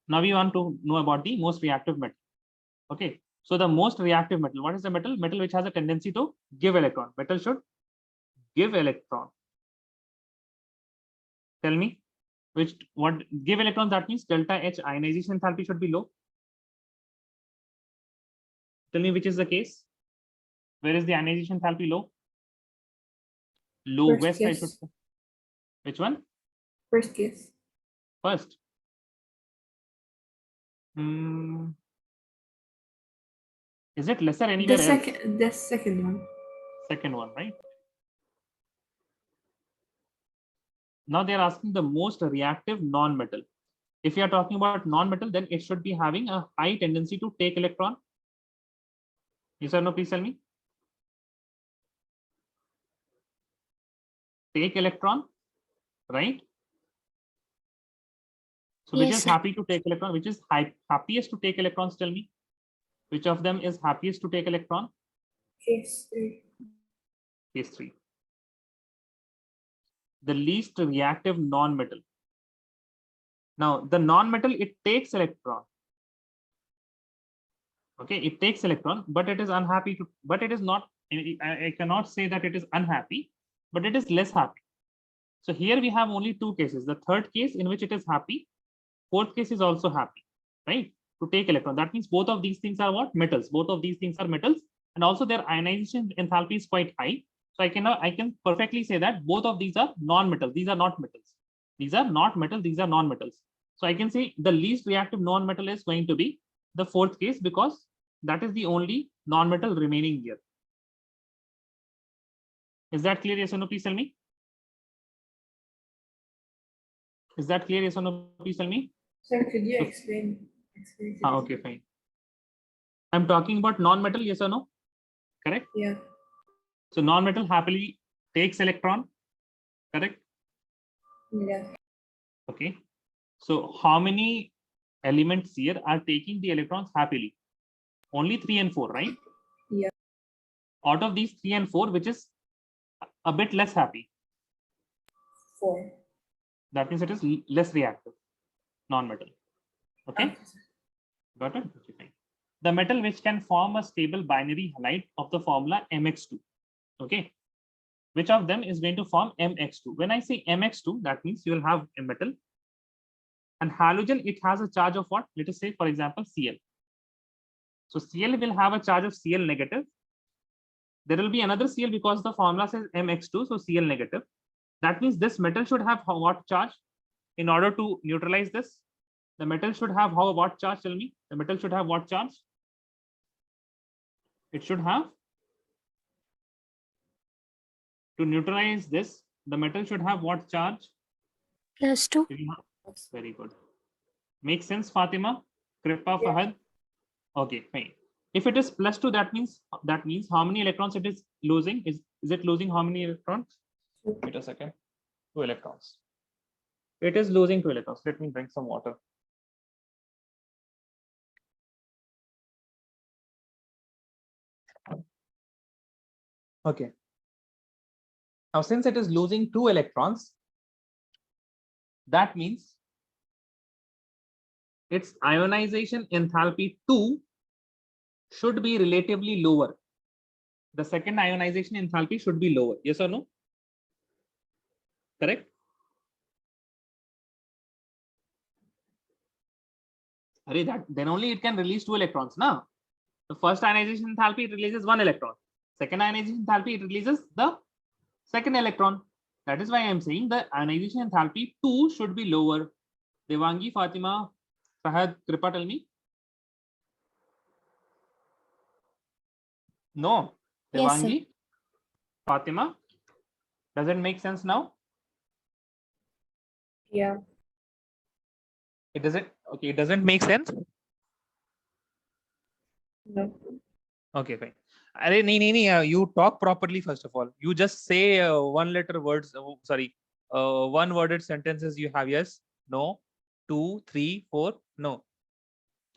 Speaker 1: Now we want to know about the most reactive metal. Okay. So the most reactive metal, what is the metal? Metal which has a tendency to give electron. Metal should give electron. Tell me what give electrons, that means delta H ionization enthalpy should be low. Tell me which is the case. Where is the ionization enthalpy low? Lowest, I should say. Which one?
Speaker 3: First case.
Speaker 1: First. Is it lesser anywhere else?
Speaker 3: The second one.
Speaker 1: Second one, right? Now they are asking the most reactive non-metal. If you are talking about non-metal, then it should be having a high tendency to take electron. Yes or no? Please tell me. Take electron, right? So which
Speaker 4: Yes,
Speaker 1: is
Speaker 4: sir.
Speaker 1: happy to take electron? Which is happiest to take electrons? Tell me. Which of them is happiest to take electron?
Speaker 3: Case 3.
Speaker 1: Case 3. The least reactive non-metal. Now the non-metal, it takes electron. Okay, it takes electron, but it is unhappy to, but it is not, I cannot say that it is unhappy, but it is less happy. So here we have only two cases. The third case in which it is happy, fourth case is also happy, right? To take electron. That means both of these things are what? Metals. Both of these things are metals, and also their ionization enthalpy is quite high. So I can perfectly say that both of these are non-metals. These are not metals. These are not metals. These are non-metals. So I can say the least reactive non-metal is going to be the fourth case because that is the only non-metal remaining here. Is that clear? Yes or no? Please tell me. Is that clear? Yes or no? Please tell me.
Speaker 3: Sir, could you explain it?
Speaker 1: Okay, fine. I'm talking about non-metal. Yes or no? Correct.
Speaker 3: Yeah.
Speaker 1: So non-metal happily takes electron. Correct.
Speaker 3: Yeah.
Speaker 1: Okay. So how many elements here are taking the electrons happily? Only 3 and 4, right?
Speaker 3: Yeah.
Speaker 1: Out of these 3 and 4, which is a bit less happy?
Speaker 3: 4.
Speaker 1: That means it is less reactive, non-metal. Okay. Got it? Okay, fine. The metal which can form a stable binary halide of the formula mx2. Okay. Which of them is going to form mx2? When I say mx2, that means you will have a metal. And halogen, it has a charge of what? Let us say, for example, Cl. So Cl will have a charge of Cl negative. There will be another Cl because the formula says mx2, so Cl negative. That means this metal should have what charge? In order to neutralize this, the metal should have what charge? Tell me. The metal should have what charge? It should have, to neutralize this, the metal should have what charge?
Speaker 4: +2.
Speaker 1: Very good. Makes sense, Fatima? Kripa,
Speaker 3: Yeah.
Speaker 1: Fahad? Okay, fine. If it is +2, that means how many electrons it is losing? Is it losing how many electrons? Wait a second. 2 electrons. It is losing 2 electrons. Let me drink some water. Okay. Now, since it is losing 2 electrons, that means its ionization enthalpy 2 should be relatively lower. The second ionization enthalpy should be lower. Yes or no? Correct? that then only it can release 2 electrons. Now, the first ionization enthalpy, it releases 1 electron. Second ionization enthalpy, it releases the second electron. That is why I am saying the ionization enthalpy 2 should be lower. Devangi, Fatima, Fahad, Kripa, tell me. No.
Speaker 4: Yes, sir.
Speaker 1: Devangi, Fatima, does it make sense now?
Speaker 3: Yeah.
Speaker 1: It doesn't. Okay, it doesn't make sense.
Speaker 3: No.
Speaker 1: Okay, fine. Arey, nee, you talk properly first of all. You just say one letter words. One worded sentences you have. Yes, no, 2, 3, 4. No.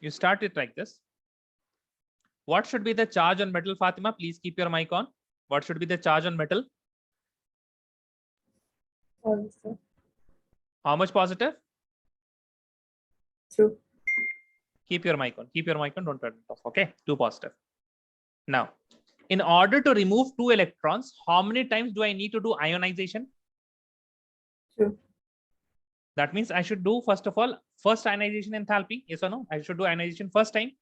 Speaker 1: You start it like this. What should be the charge on metal, Fatima? Please keep your mic on. What should be the charge on metal?
Speaker 3: Positive.
Speaker 1: How much positive?
Speaker 3: 2.
Speaker 1: Keep your mic on. Keep your mic on. Don't turn it off. Okay, 2 positive. Now, in order to remove 2 electrons, how many times do I need to do ionization?
Speaker 3: 2.
Speaker 1: That means I should do, first of all, first ionization enthalpy. Yes or no? I should do ionization first time.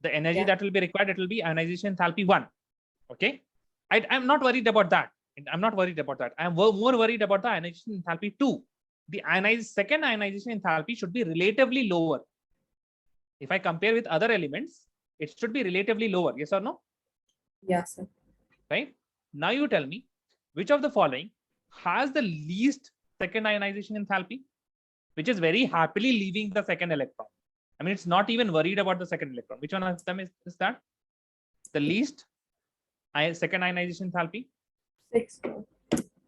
Speaker 1: The energy that will be required, it will be ionization enthalpy 1. Okay. I'm not worried about that. I'm not worried about that. I'm more worried about the ionization enthalpy 2. The second ionization enthalpy should be relatively lower. If I compare with other elements, it should be relatively lower. Yes or no?
Speaker 3: Yes, sir.
Speaker 1: Right. Now you tell me, which of the following has the least second ionization enthalpy, which is very happily leaving the second electron? I mean, it's not even worried about the second electron. Which one of them is that? The least second ionization enthalpy?
Speaker 3: 6.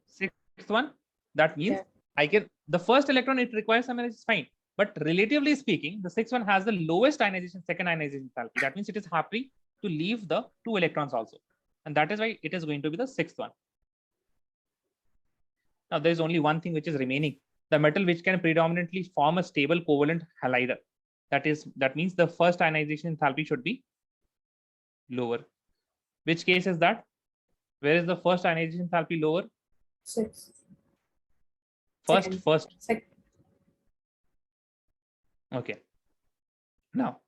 Speaker 1: Sixth one. That means I can, the first electron, it requires some energy, is fine. But relatively speaking, the sixth one has the lowest ionization, second ionization enthalpy. That means it is happy to leave the 2 electrons also. And that is why it is going to be the sixth one. Now, there is only one thing which is remaining. The metal which can predominantly form a stable covalent halide. That means the first ionization enthalpy should be lower. Which case is that? Where is the first ionization enthalpy lower?
Speaker 3: 6.
Speaker 1: First.
Speaker 3: Second.
Speaker 1: Okay. Now,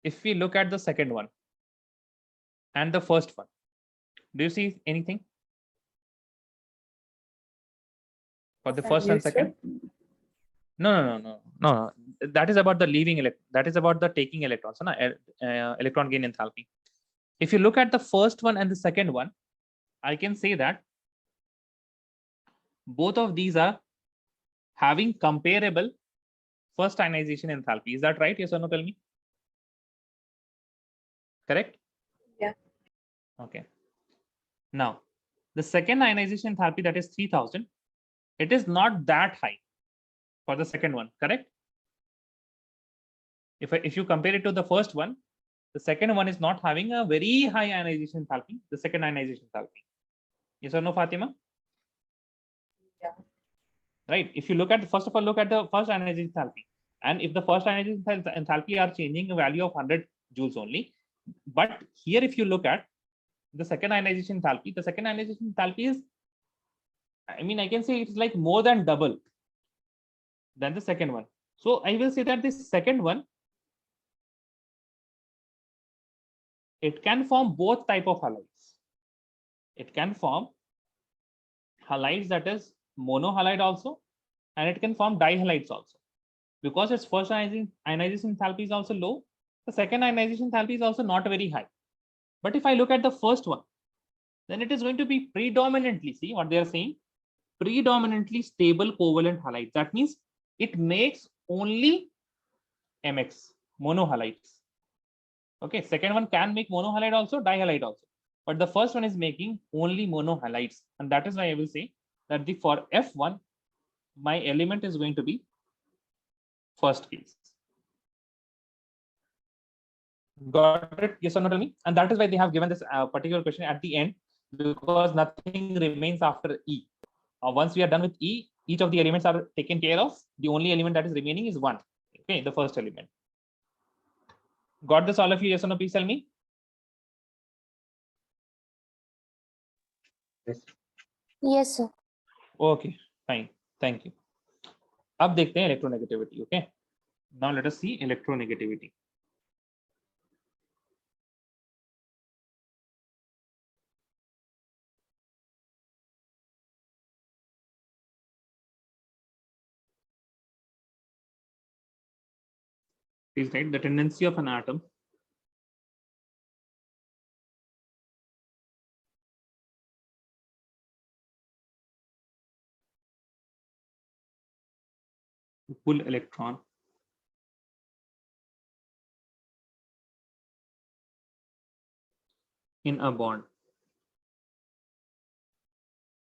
Speaker 1: if we look at the second one and the first one, do you see anything for the first and second? No. That is about the leaving electron. That is about the taking electrons. Electron gain enthalpy. If you look at the first one and the second one, I can say that both of these are having comparable first ionization enthalpy. Is that right? Yes or no? Tell me. Correct?
Speaker 3: Yeah.
Speaker 1: Okay. Now, the second ionization enthalpy, that is 3000, it is not that high for the second one, correct? If you compare it to the first one, the second one is not having a very high ionization enthalpy, the second ionization enthalpy. Yes or no, Fatima?
Speaker 3: Yeah.
Speaker 1: Right. If you look at, first of all, look at the first ionization enthalpy. And if the first ionization enthalpy are changing a value of 100 joules only, but here if you look at the second ionization enthalpy, the second ionization enthalpy is, I mean, I can say it's like more than double than the second one. So I will say that this second one, it can form both type of halides. It can form halides, that is monohalide also, and it can form dihalides also. Because its first ionization enthalpy is also low, the second ionization enthalpy is also not very high. But if I look at the first one, then it is going to be predominantly, see what they are saying, predominantly stable covalent halides. That means it makes only MX, monohalides. Okay, second one can make monohalide also, dihalide also. But the first one is making only monohalides. And that is why I will say that for F1, my element is going to be first case. Got it? Yes or no, tell me? And that is why they have given this particular question at the end, because nothing remains after E. Once we are done with E, each of the elements are taken care of. The only element that is remaining is 1. Okay, the first element. Got this, all of you? Yes or no? Please tell me.
Speaker 4: Yes, sir.
Speaker 1: Okay, fine. Thank you. अब देखते हैं electronegativity. Okay. Now let us see electronegativity. Please write the tendency of an atom to pull electron in a bond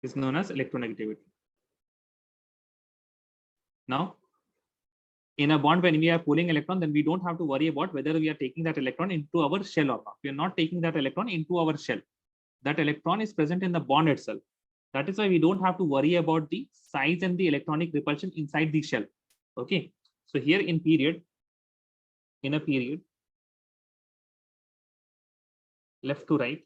Speaker 1: is known as electronegativity. Now, in a bond, when we are pulling electron, then we don't have to worry about whether we are taking that electron into our shell or not. We are not taking that electron into our shell. That electron is present in the bond itself. That is why we don't have to worry about the size and the electronic repulsion inside the shell. Okay. So here in a period, left to right,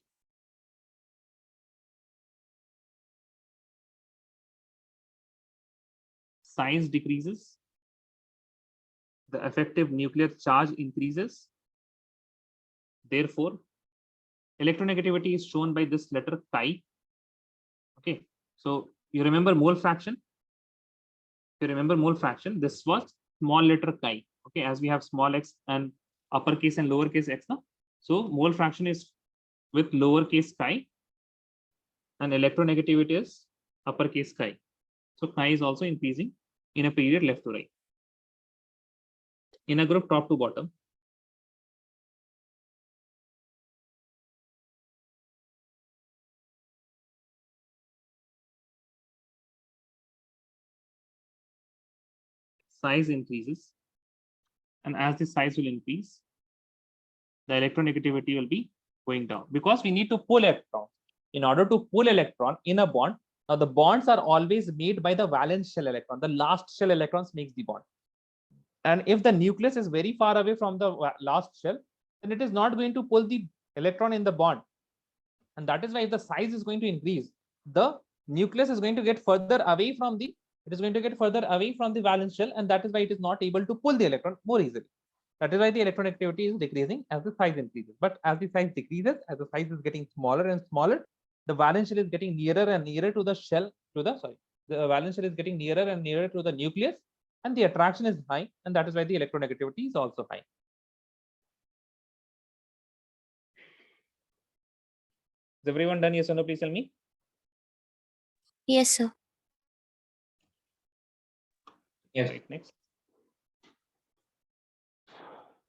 Speaker 1: size decreases, the effective nuclear charge increases. Therefore, electronegativity is shown by this letter chi. Okay, so you remember mole fraction? If you remember mole fraction, this was small letter chi. Okay, as we have small x and uppercase and lowercase x now. So mole fraction is with lowercase chi, and electronegativity is uppercase chi. So chi is also increasing in a period left to right. In a group top to bottom, size increases, and as the size will increase, the electronegativity will be going down, because we need to pull electron. In order to pull electron in a bond, now the bonds are always made by the valence shell electron. The last shell electrons makes the bond. And if the nucleus is very far away from the last shell, then it is not going to pull the electron in the bond. And that is why if the size is going to increase, the nucleus is going to get further away from the valence shell, and that is why it is not able to pull the electron more easily. That is why the electronegativity is decreasing as the size increases. But as the size decreases, as the size is getting smaller and smaller, the valence shell is getting nearer and nearer to the shell, the valence shell is getting nearer and nearer to the nucleus, and the attraction is high, and that is why the electronegativity is also high. Is everyone done? Yes or no? Please tell me.
Speaker 4: Yes, sir.
Speaker 1: Yes. Right, next.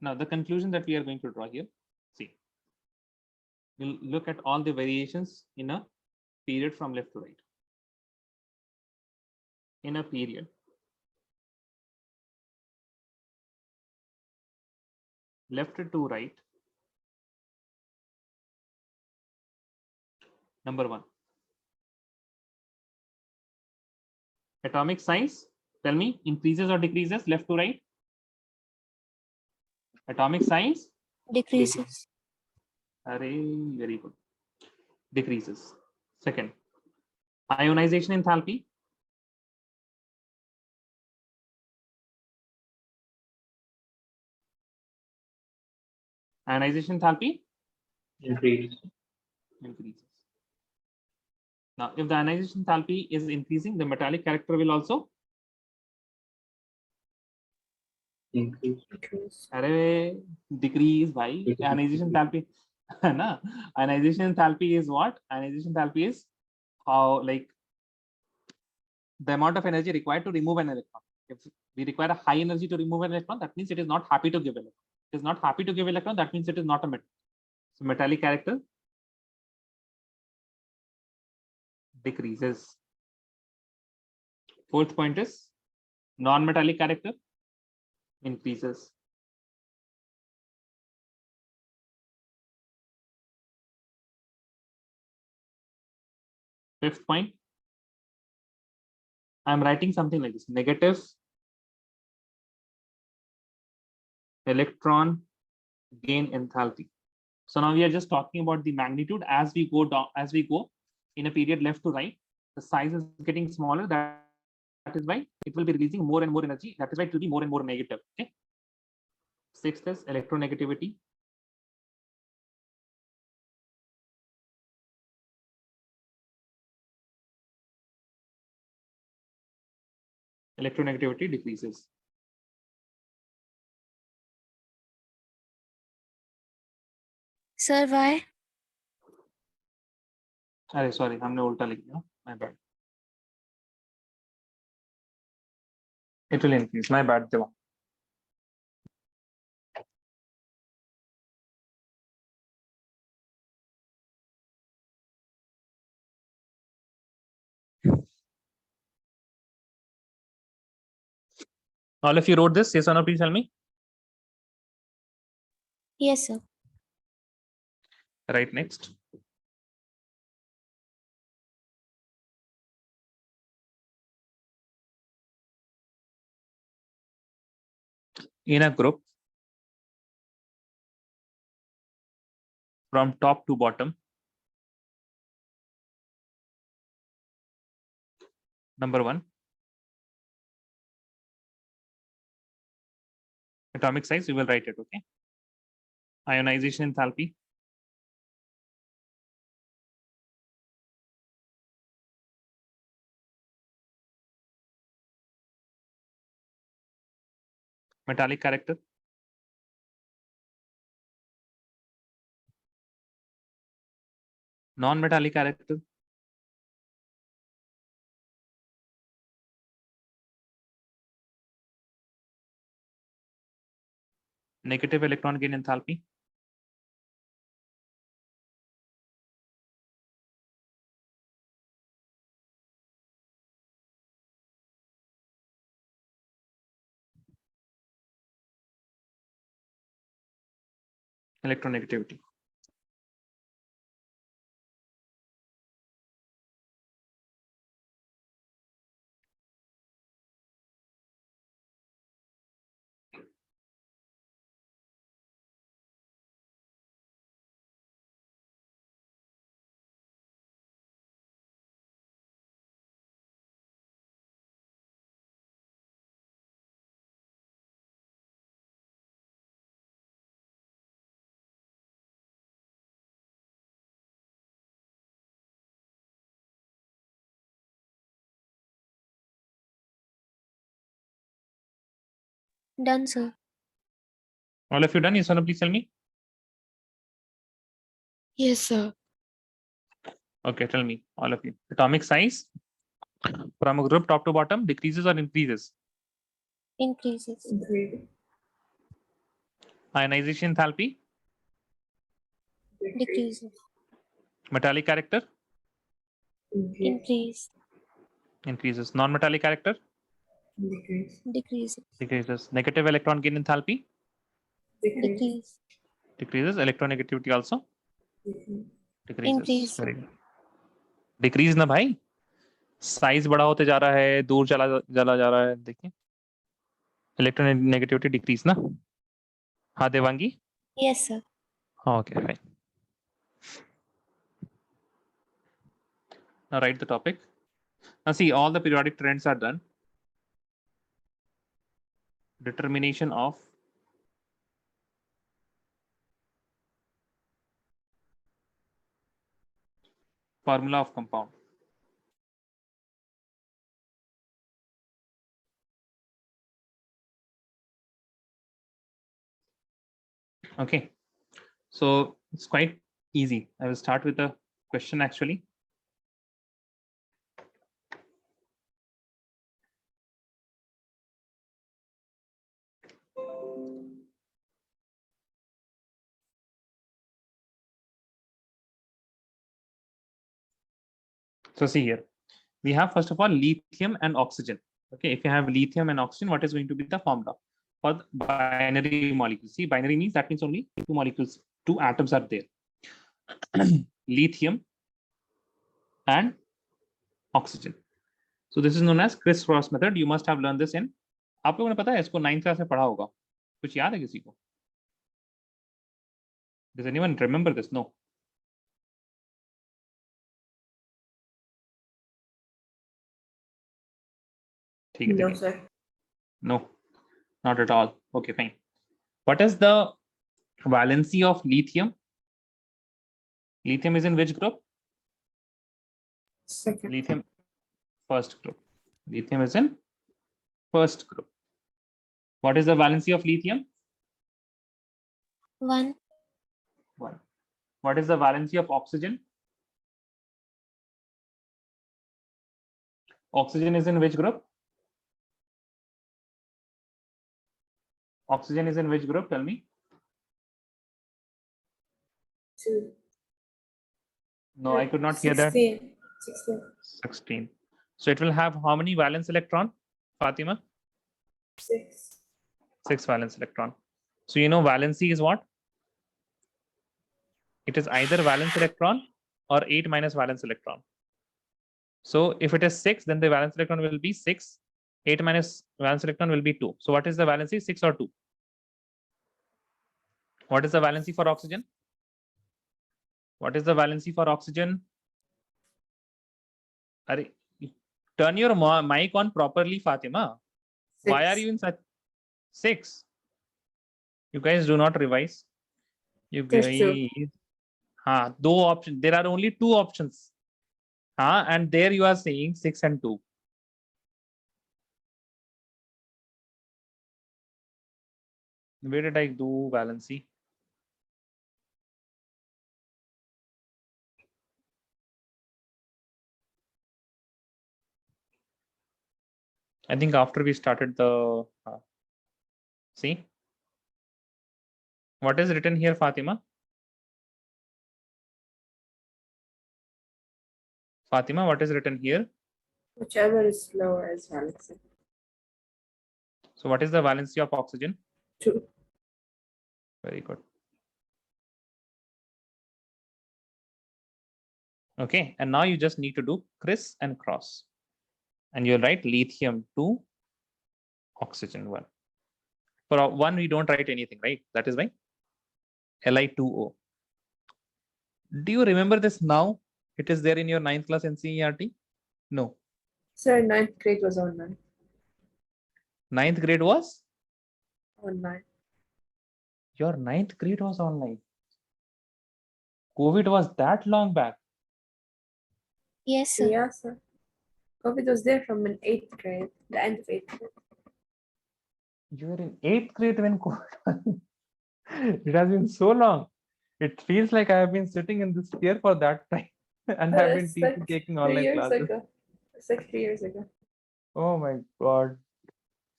Speaker 1: Now, the conclusion that we are going to draw here, see, we'll look at all the variations in a period from left to right. In a period, left to right, number one, atomic size, tell me, increases or decreases left to right? Atomic size
Speaker 4: Decreases.
Speaker 1: very good, decreases. Second, ionization enthalpy, increases. Now, if the ionization enthalpy is increasing, the metallic character will also increase. Decrease by ionization enthalpy. Ionization enthalpy is what? Ionization enthalpy is how, like, the amount of energy required to remove an electron. If we require a high energy to remove an electron, that means it is not happy to give electron. It is not happy to give electron, that means it is not a metal. So metallic character decreases. Fourth point is non-metallic character increases. Fifth point, I'm writing something like this: negative electron gain enthalpy. So now we are just talking about the magnitude as we go down, as we go in a period left to right, the size is getting smaller. That is why it will be releasing more and more energy. That is why it will be more and more negative. Okay. Sixth is electronegativity. Electronegativity decreases.
Speaker 4: Sir, why?
Speaker 1: Sorry, हमने उल्टा लिख दिया. My bad. It will increase. My bad, Deva. All of you wrote this. Yes or no? Please tell me.
Speaker 4: Yes, sir.
Speaker 1: Right, next. In a group, from top to bottom, number 1, atomic size, you will write it, okay? Ionization enthalpy, metallic character, non-metallic character, negative electron gain enthalpy, electronegativity.
Speaker 4: Done, sir.
Speaker 1: All of you done? Yes or no? Please tell me.
Speaker 2: Yes, sir.
Speaker 1: Okay, tell me, all of you. Atomic size from a group top to bottom decreases or increases?
Speaker 4: Increases.
Speaker 3: Increase.
Speaker 1: Ionization enthalpy,
Speaker 4: Decreases.
Speaker 1: metallic character,
Speaker 3: Increase.
Speaker 4: Increase.
Speaker 1: increases. Non-metallic character,
Speaker 3: Decrease.
Speaker 4: Decreases.
Speaker 1: decreases. Negative electron gain enthalpy,
Speaker 3: Decrease.
Speaker 4: Decrease.
Speaker 1: decreases. Electronegativity also
Speaker 3: Decrease.
Speaker 1: decreases.
Speaker 4: Increase.
Speaker 1: Very good. Decrease ना भाई, size बड़ा होते जा रहा है, दूर चला चला जा रहा है. देखिए, इलेक्ट्रोनेगेटिविटी डिक्रीज ना. हाँ Devangi.
Speaker 4: Yes, sir.
Speaker 1: Okay, fine. Now write the topic. Now see, all the periodic trends are done. Determination of formula of compound. Okay, so it's quite easy. I will start with a question actually. So see here, we have first of all lithium and oxygen. Okay, if you have lithium and oxygen, what is going to be the formula for the binary molecules? See, binary means that means only two molecules, two atoms are there. Lithium and oxygen. So this is known as criss-cross method. You must have learned this in. आप लोगों ने पता है इसको 9th class में पढ़ा होगा. कुछ याद है किसी को? Does anyone remember this? No. ठीक है,
Speaker 3: No,
Speaker 1: ठीक है.
Speaker 3: sir.
Speaker 1: No, not at all. Okay, fine. What is the valency of lithium? Lithium is in which group?
Speaker 3: Second.
Speaker 1: Lithium, first group. Lithium is in first group. What is the valency of lithium?
Speaker 4: 1.
Speaker 1: 1. What is the valency of oxygen? Oxygen is in which group? Oxygen is in which group? Tell me.
Speaker 3: 2.
Speaker 1: No, I could not hear that.
Speaker 3: 16. 16.
Speaker 1: 16. So it will have how many valence electron, Fatima?
Speaker 3: 6.
Speaker 1: 6 valence electron. So you know valency is what? It is either valence electron or 8 minus valence electron. So if it is 6, then the valence electron will be 6. 8 minus valence electron will be 2. So what is the valency? 6 or 2? What is the valency for oxygen? What is the valency for oxygen? Turn your mic on properly, Fatima.
Speaker 3: 6.
Speaker 1: Why are you in such 6? You guys do not revise. You
Speaker 3: There's 2.
Speaker 1: guys, two options. There are only 2 options. And there you are saying 6 and 2. Where did I do valency? I think after we started the see what is written here, Fatima? Fatima, what is written here?
Speaker 3: Whichever is lower is valency.
Speaker 1: So what is the valency of oxygen?
Speaker 3: 2.
Speaker 1: Very good. Okay, and now you just need to do criss and cross. And you'll write lithium 2, oxygen 1. For 1, we don't write anything, right? That is why Li2O. Do you remember this now? It is there in your 9th class NCERT? No.
Speaker 3: Sir, 9th grade was online.
Speaker 1: 9th grade was?
Speaker 3: Online.
Speaker 1: Your 9th grade was online. COVID was that long back.
Speaker 4: Yes, sir.
Speaker 3: Yeah, sir. COVID was there from an 8th grade, the end of 8th grade.
Speaker 1: You were in 8th grade when COVID. It has been so long. It feels like I have been sitting in this chair for that time and have been
Speaker 3: It's like
Speaker 1: taking
Speaker 3: 3
Speaker 1: online
Speaker 3: years
Speaker 1: classes.
Speaker 3: ago. It's like 3 years ago.
Speaker 1: Oh my God.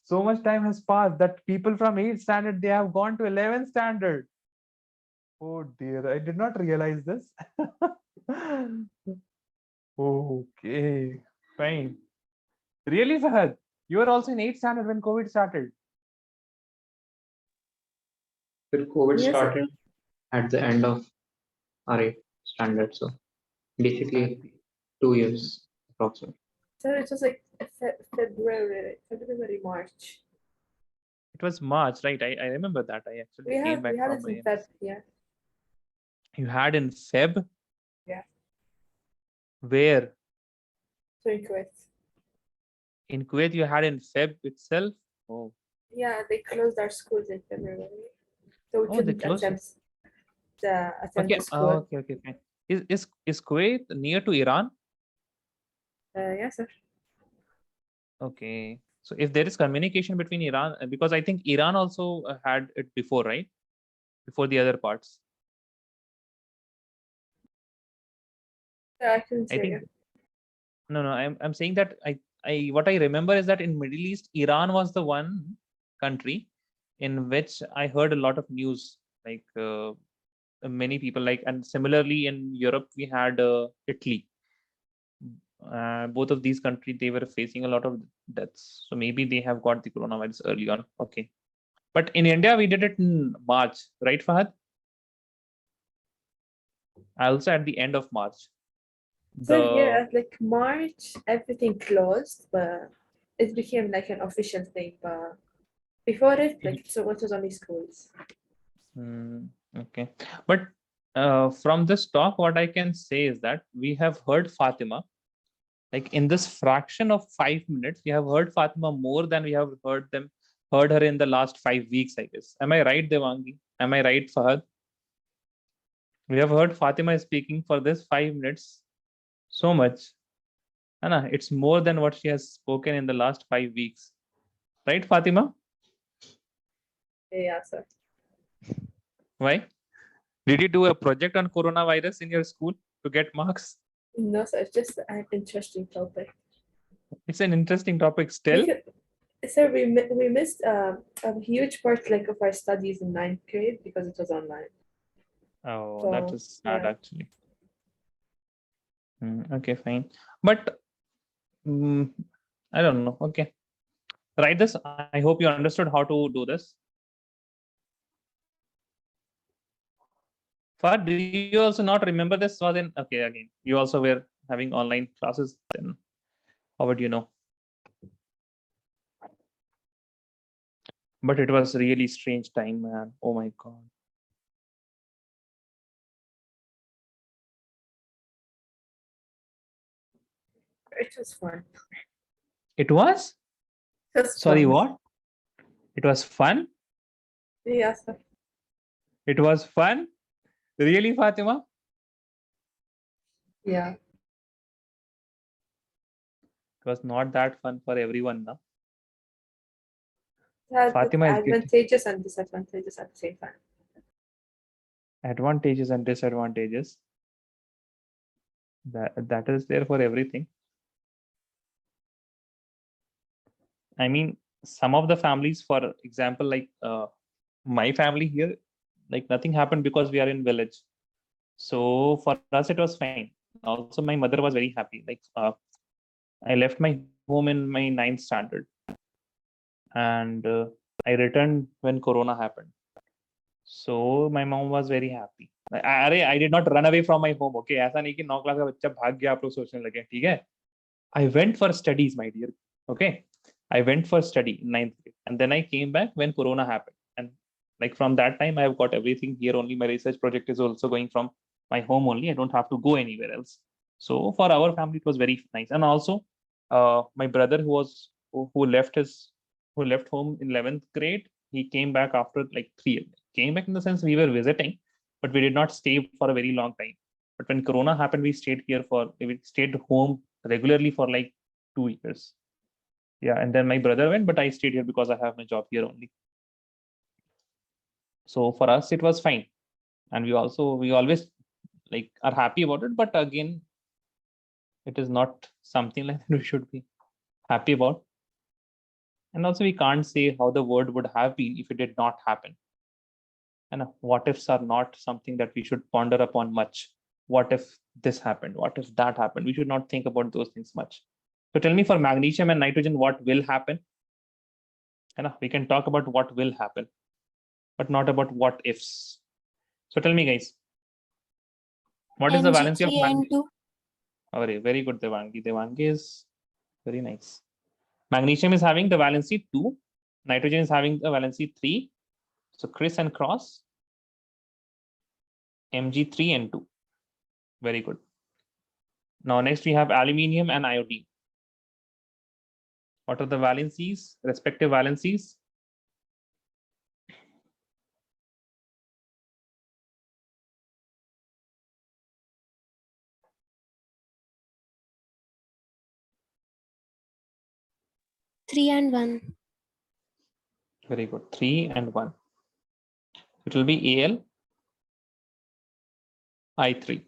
Speaker 1: So much time has passed that people from 8th standard, they have gone to 11th standard. Oh dear, I did not realize this. Okay, fine. Really, Fahad? You were also in 8th standard when COVID started.
Speaker 5: When COVID
Speaker 3: Yes, sir.
Speaker 5: started at the end of our standard, so basically 2 years approximately.
Speaker 3: So it was like February, March.
Speaker 1: It was March, right? I remember that. I actually came back
Speaker 3: We had
Speaker 1: from
Speaker 3: it
Speaker 1: my
Speaker 3: in Feb, yeah.
Speaker 1: You had in Feb?
Speaker 3: Yeah.
Speaker 1: Where?
Speaker 3: So in Kuwait.
Speaker 1: In Kuwait, you had in Feb itself? Oh,
Speaker 3: Yeah, they closed our schools in February. So we
Speaker 1: they
Speaker 3: couldn't
Speaker 1: closed it.
Speaker 3: attend
Speaker 1: Okay,
Speaker 3: the school.
Speaker 1: okay, fine. Is Kuwait near to Iran?
Speaker 3: Yes, sir.
Speaker 1: Okay. So if there is communication between Iran, because I think Iran also had it before, right? Before the other parts.
Speaker 3: I couldn't
Speaker 1: I
Speaker 3: hear
Speaker 1: think
Speaker 3: you.
Speaker 1: no, I'm saying that what I remember is that in Middle East, Iran was the one country in which I heard a lot of news, like many people like, and similarly in Europe we had Italy. Both of these countries, they were facing a lot of deaths, so maybe they have got the coronavirus early on. Okay, but in India we did it in March, right, Fahad? Also at the end of March.
Speaker 3: So here at like March, everything closed, but it became like an official thing. But before it, like so it was only schools.
Speaker 1: Okay, but from this talk, what I can say is that we have heard Fatima, like in this fraction of 5 minutes, we have heard Fatima more than we have heard them heard her in the last 5 weeks, I guess. Am I right, Devangi? Am I right, Fahad? We have heard Fatima speaking for this 5 minutes so much. Anna, it's more than what she has spoken in the last 5 weeks. Right, Fatima?
Speaker 3: Yeah, sir.
Speaker 1: Why? Did you do a project on coronavirus in your school to get marks?
Speaker 3: No, sir. It's just an interesting topic.
Speaker 1: It's an interesting topic still.
Speaker 3: Sir, we missed a huge part like of our studies in 9th grade because it was online.
Speaker 1: Oh,
Speaker 3: So,
Speaker 1: that is sad
Speaker 3: yeah.
Speaker 1: actually. Okay, fine. But I don't know. Okay. Write this. I hope you understood how to do this. Fahad, do you also not remember this? Was in okay again. You also were having online classes then. How would you know? But it was really strange time, man. Oh my god.
Speaker 3: It was fun.
Speaker 1: It was?
Speaker 3: It was
Speaker 1: Sorry,
Speaker 3: fun.
Speaker 1: what? It was fun?
Speaker 3: Yeah, sir.
Speaker 1: It was fun? Really, Fatima?
Speaker 3: Yeah.
Speaker 1: It was not that fun for everyone, no?
Speaker 3: It had
Speaker 1: Fatima is getting
Speaker 3: advantages and disadvantages at the same time.
Speaker 1: advantages and disadvantages. That is there for everything. I mean, some of the families, for example, like my family here, like nothing happened because we are in village. So for us, it was fine. Also, my mother was very happy. Like I left my home in my 9th standard, and I returned when Corona happened. So my mom was very happy. I did not run away from my home. Okay, ऐसा नहीं कि 9 class का बच्चा भाग गया आप लोग सोचने लगे, ठीक है? I went for studies, my dear. Okay, I went for study in 9th grade, and then I came back when Corona happened. And like from that time, I have got everything here only. My research project is also going from my home only. I don't have to go anywhere else. So for our family, it was very nice. And also, my brother who left home in 11th grade, he came back after like 3 years. Came back in the sense we were visiting, but we did not stay for a very long time. But when Corona happened, we stayed home regularly for like 2 years. Yeah, and then my brother went, but I stayed here because I have my job here only. So for us, it was fine, and we always like are happy about it. But again, it is not something like that we should be happy about. And also, we can't say how the world would have been if it did not happen. And what ifs are not something that we should ponder upon much. What if this happened? What if that happened? We should not think about those things much. So tell me, for magnesium and nitrogen, what will happen? And we can talk about what will happen, but not about what ifs. So tell me, guys, what is the valency of magnesium? Oh, very good, Devangi. Devangi is very nice. Magnesium is having the valency 2. Nitrogen is having the valency 3. So Chris and Cross, Mg3 and 2. Very good. Now next we have aluminium and iodine. What are the valencies, respective valencies?
Speaker 4: Three and 1.
Speaker 1: Very good. 3 and 1. It will be Al, I3.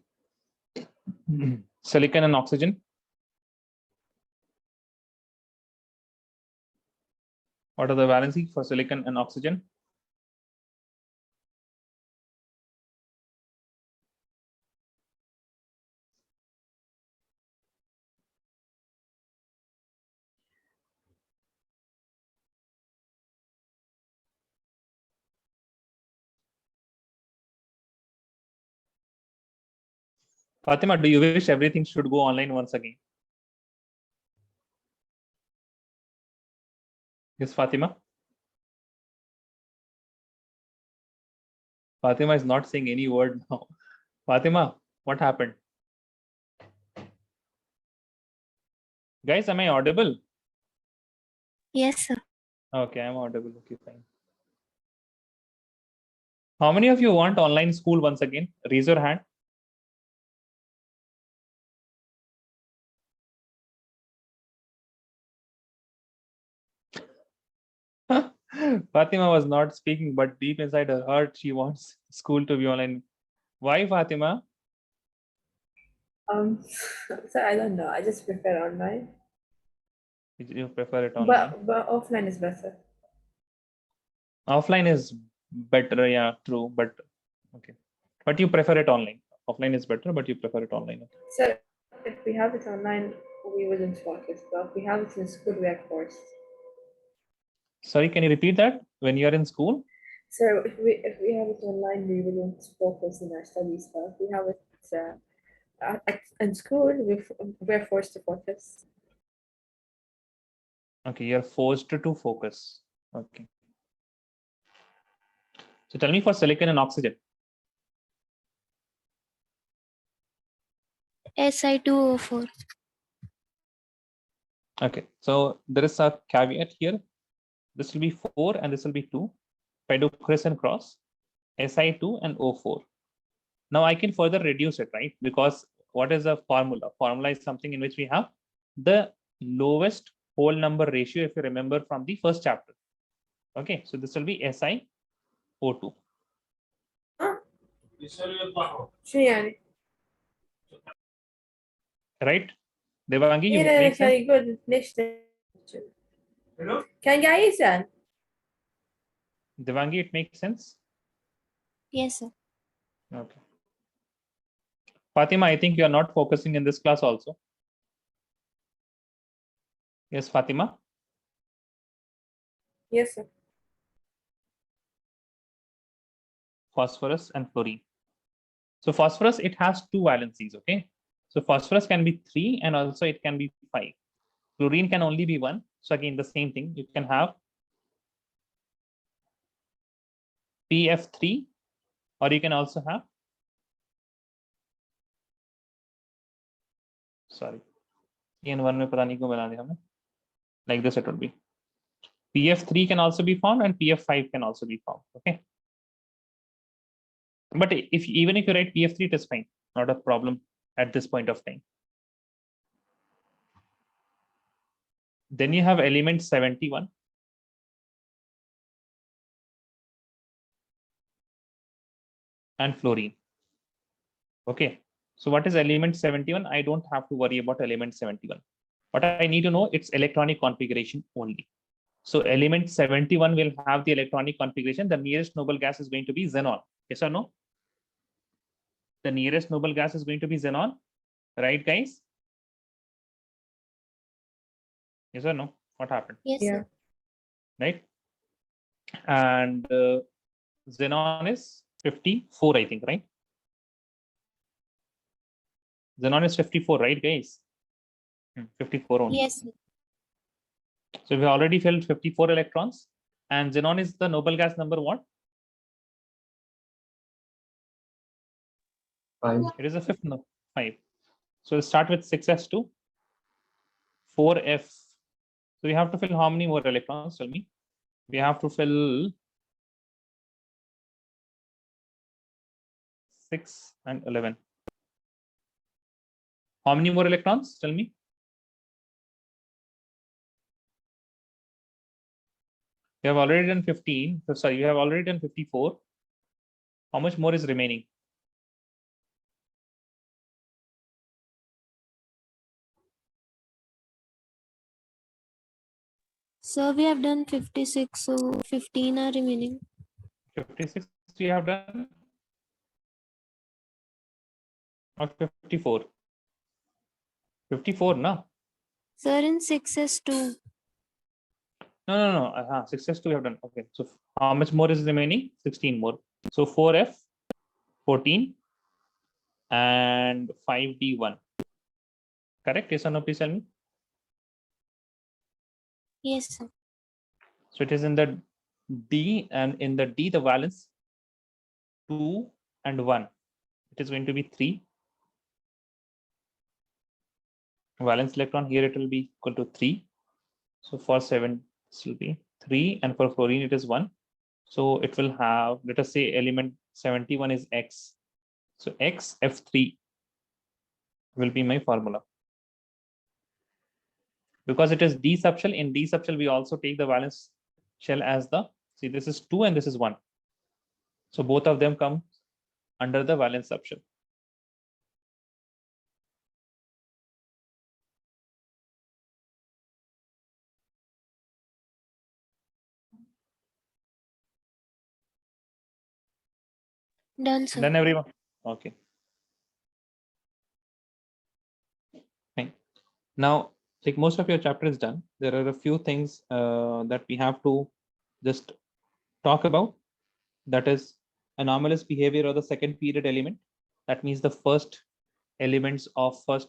Speaker 1: Silicon and oxygen. What are the valency for silicon and oxygen? Fatima, do you wish everything should go online once again? Yes, Fatima. Fatima is not saying any word now. Fatima, what happened? Guys, am I audible?
Speaker 4: Yes, sir.
Speaker 1: Okay, I'm audible. Okay, fine. How many of you want online school once again? Raise your hand. Fatima was not speaking, but deep inside her heart, she wants school to be online. Why, Fatima?
Speaker 3: So I don't know. I just prefer online.
Speaker 1: You prefer it online?
Speaker 3: But offline is better.
Speaker 1: Offline is better, yeah, true, but okay. But you prefer it online. Offline is better, but you prefer it online. Okay.
Speaker 3: So if we have it online, we wouldn't focus. But if we have it in school, we are forced.
Speaker 1: Sorry, can you repeat that? When you are in school?
Speaker 3: So if we have it online, we wouldn't focus in our studies. But if we have it in school, we're forced to focus.
Speaker 1: Okay, you're forced to focus. Okay. So tell me for silicon and oxygen.
Speaker 4: Si2O4.
Speaker 1: Okay, so there is a caveat here. This will be 4 and this will be 2. If I do criss and cross, Si2 and O4. Now I can further reduce it, right? Because what is a formula? Formula is something in which we have the lowest whole number ratio, if you remember from the first chapter. Okay, so this will be SiO2.
Speaker 3: شو يعني؟
Speaker 1: Right? Devangi, you
Speaker 3: هنا
Speaker 1: make
Speaker 3: كان
Speaker 1: sense?
Speaker 3: يقول ليش كان قاعد يسأل.
Speaker 1: Devangi, it makes sense?
Speaker 4: Yes, sir.
Speaker 1: Okay. Fatima, I think you are not focusing in this class also. Yes, Fatima?
Speaker 3: Yes, sir.
Speaker 1: Phosphorus and fluorine. So phosphorus, it has 2 valencies, okay? So phosphorus can be 3 and also it can be 5. Fluorine can only be 1. So again, the same thing. You can have PF3 or you can also have, sorry, EN1 में पता नहीं क्यों बना दिया हमने. Like this it would be. PF3 can also be found and PF5 can also be found, okay? But even if you write PF3, it is fine. Not a problem at this point of time. Then you have element 71. And fluorine. Okay. So what is element 71? I don't have to worry about element 71. What I need to know, it's electronic configuration only. So element 71 will have the electronic configuration. The nearest noble gas is going to be xenon. Yes or no? The nearest noble gas is going to be xenon. Right, guys? Yes or no? What happened?
Speaker 4: Yes,
Speaker 3: Yeah.
Speaker 4: sir.
Speaker 1: Right? And xenon is 54, I think, right? Xenon is 54, right, guys? 54 only.
Speaker 4: Yes, sir.
Speaker 1: So we already filled 54 electrons. And xenon is the noble gas number what?
Speaker 5: 5.
Speaker 1: It is a fifth, no, 5. So we'll start with 6s2, 4f. So we have to fill how many more electrons? Tell me. We have to fill 6 and 11. How many more electrons? Tell me. We have already done 15. So sorry, we have already done 54. How much more is remaining?
Speaker 4: So we have done 56, so 15 are remaining.
Speaker 1: 56 we have done. Or 54. 54, no?
Speaker 4: Sir, in 6s2.
Speaker 1: No. 6s2 we have done. Okay. So how much more is remaining? 16 more. So 4f, 14, and 5d1. Correct? Yes or no? Please tell me.
Speaker 4: Yes, sir.
Speaker 1: So it is in the D, and in the D, the valence 2 and 1. It is going to be 3. Valence electron here, it will be equal to 3. So for 7, this will be 3, and for fluorine it is 1. So it will have, let us say element 71 is X. So XF3 will be my formula. Because it is D subshell, in D subshell we also take the valence shell as the, see this is 2 and this is 1. So both of them come under the valence subshell.
Speaker 4: Done, sir.
Speaker 1: Done everyone? Okay. Fine. Now, like most of your chapter is done. There are a few things that we have to just talk about. That is anomalous behavior of the second period element. That means the first elements of first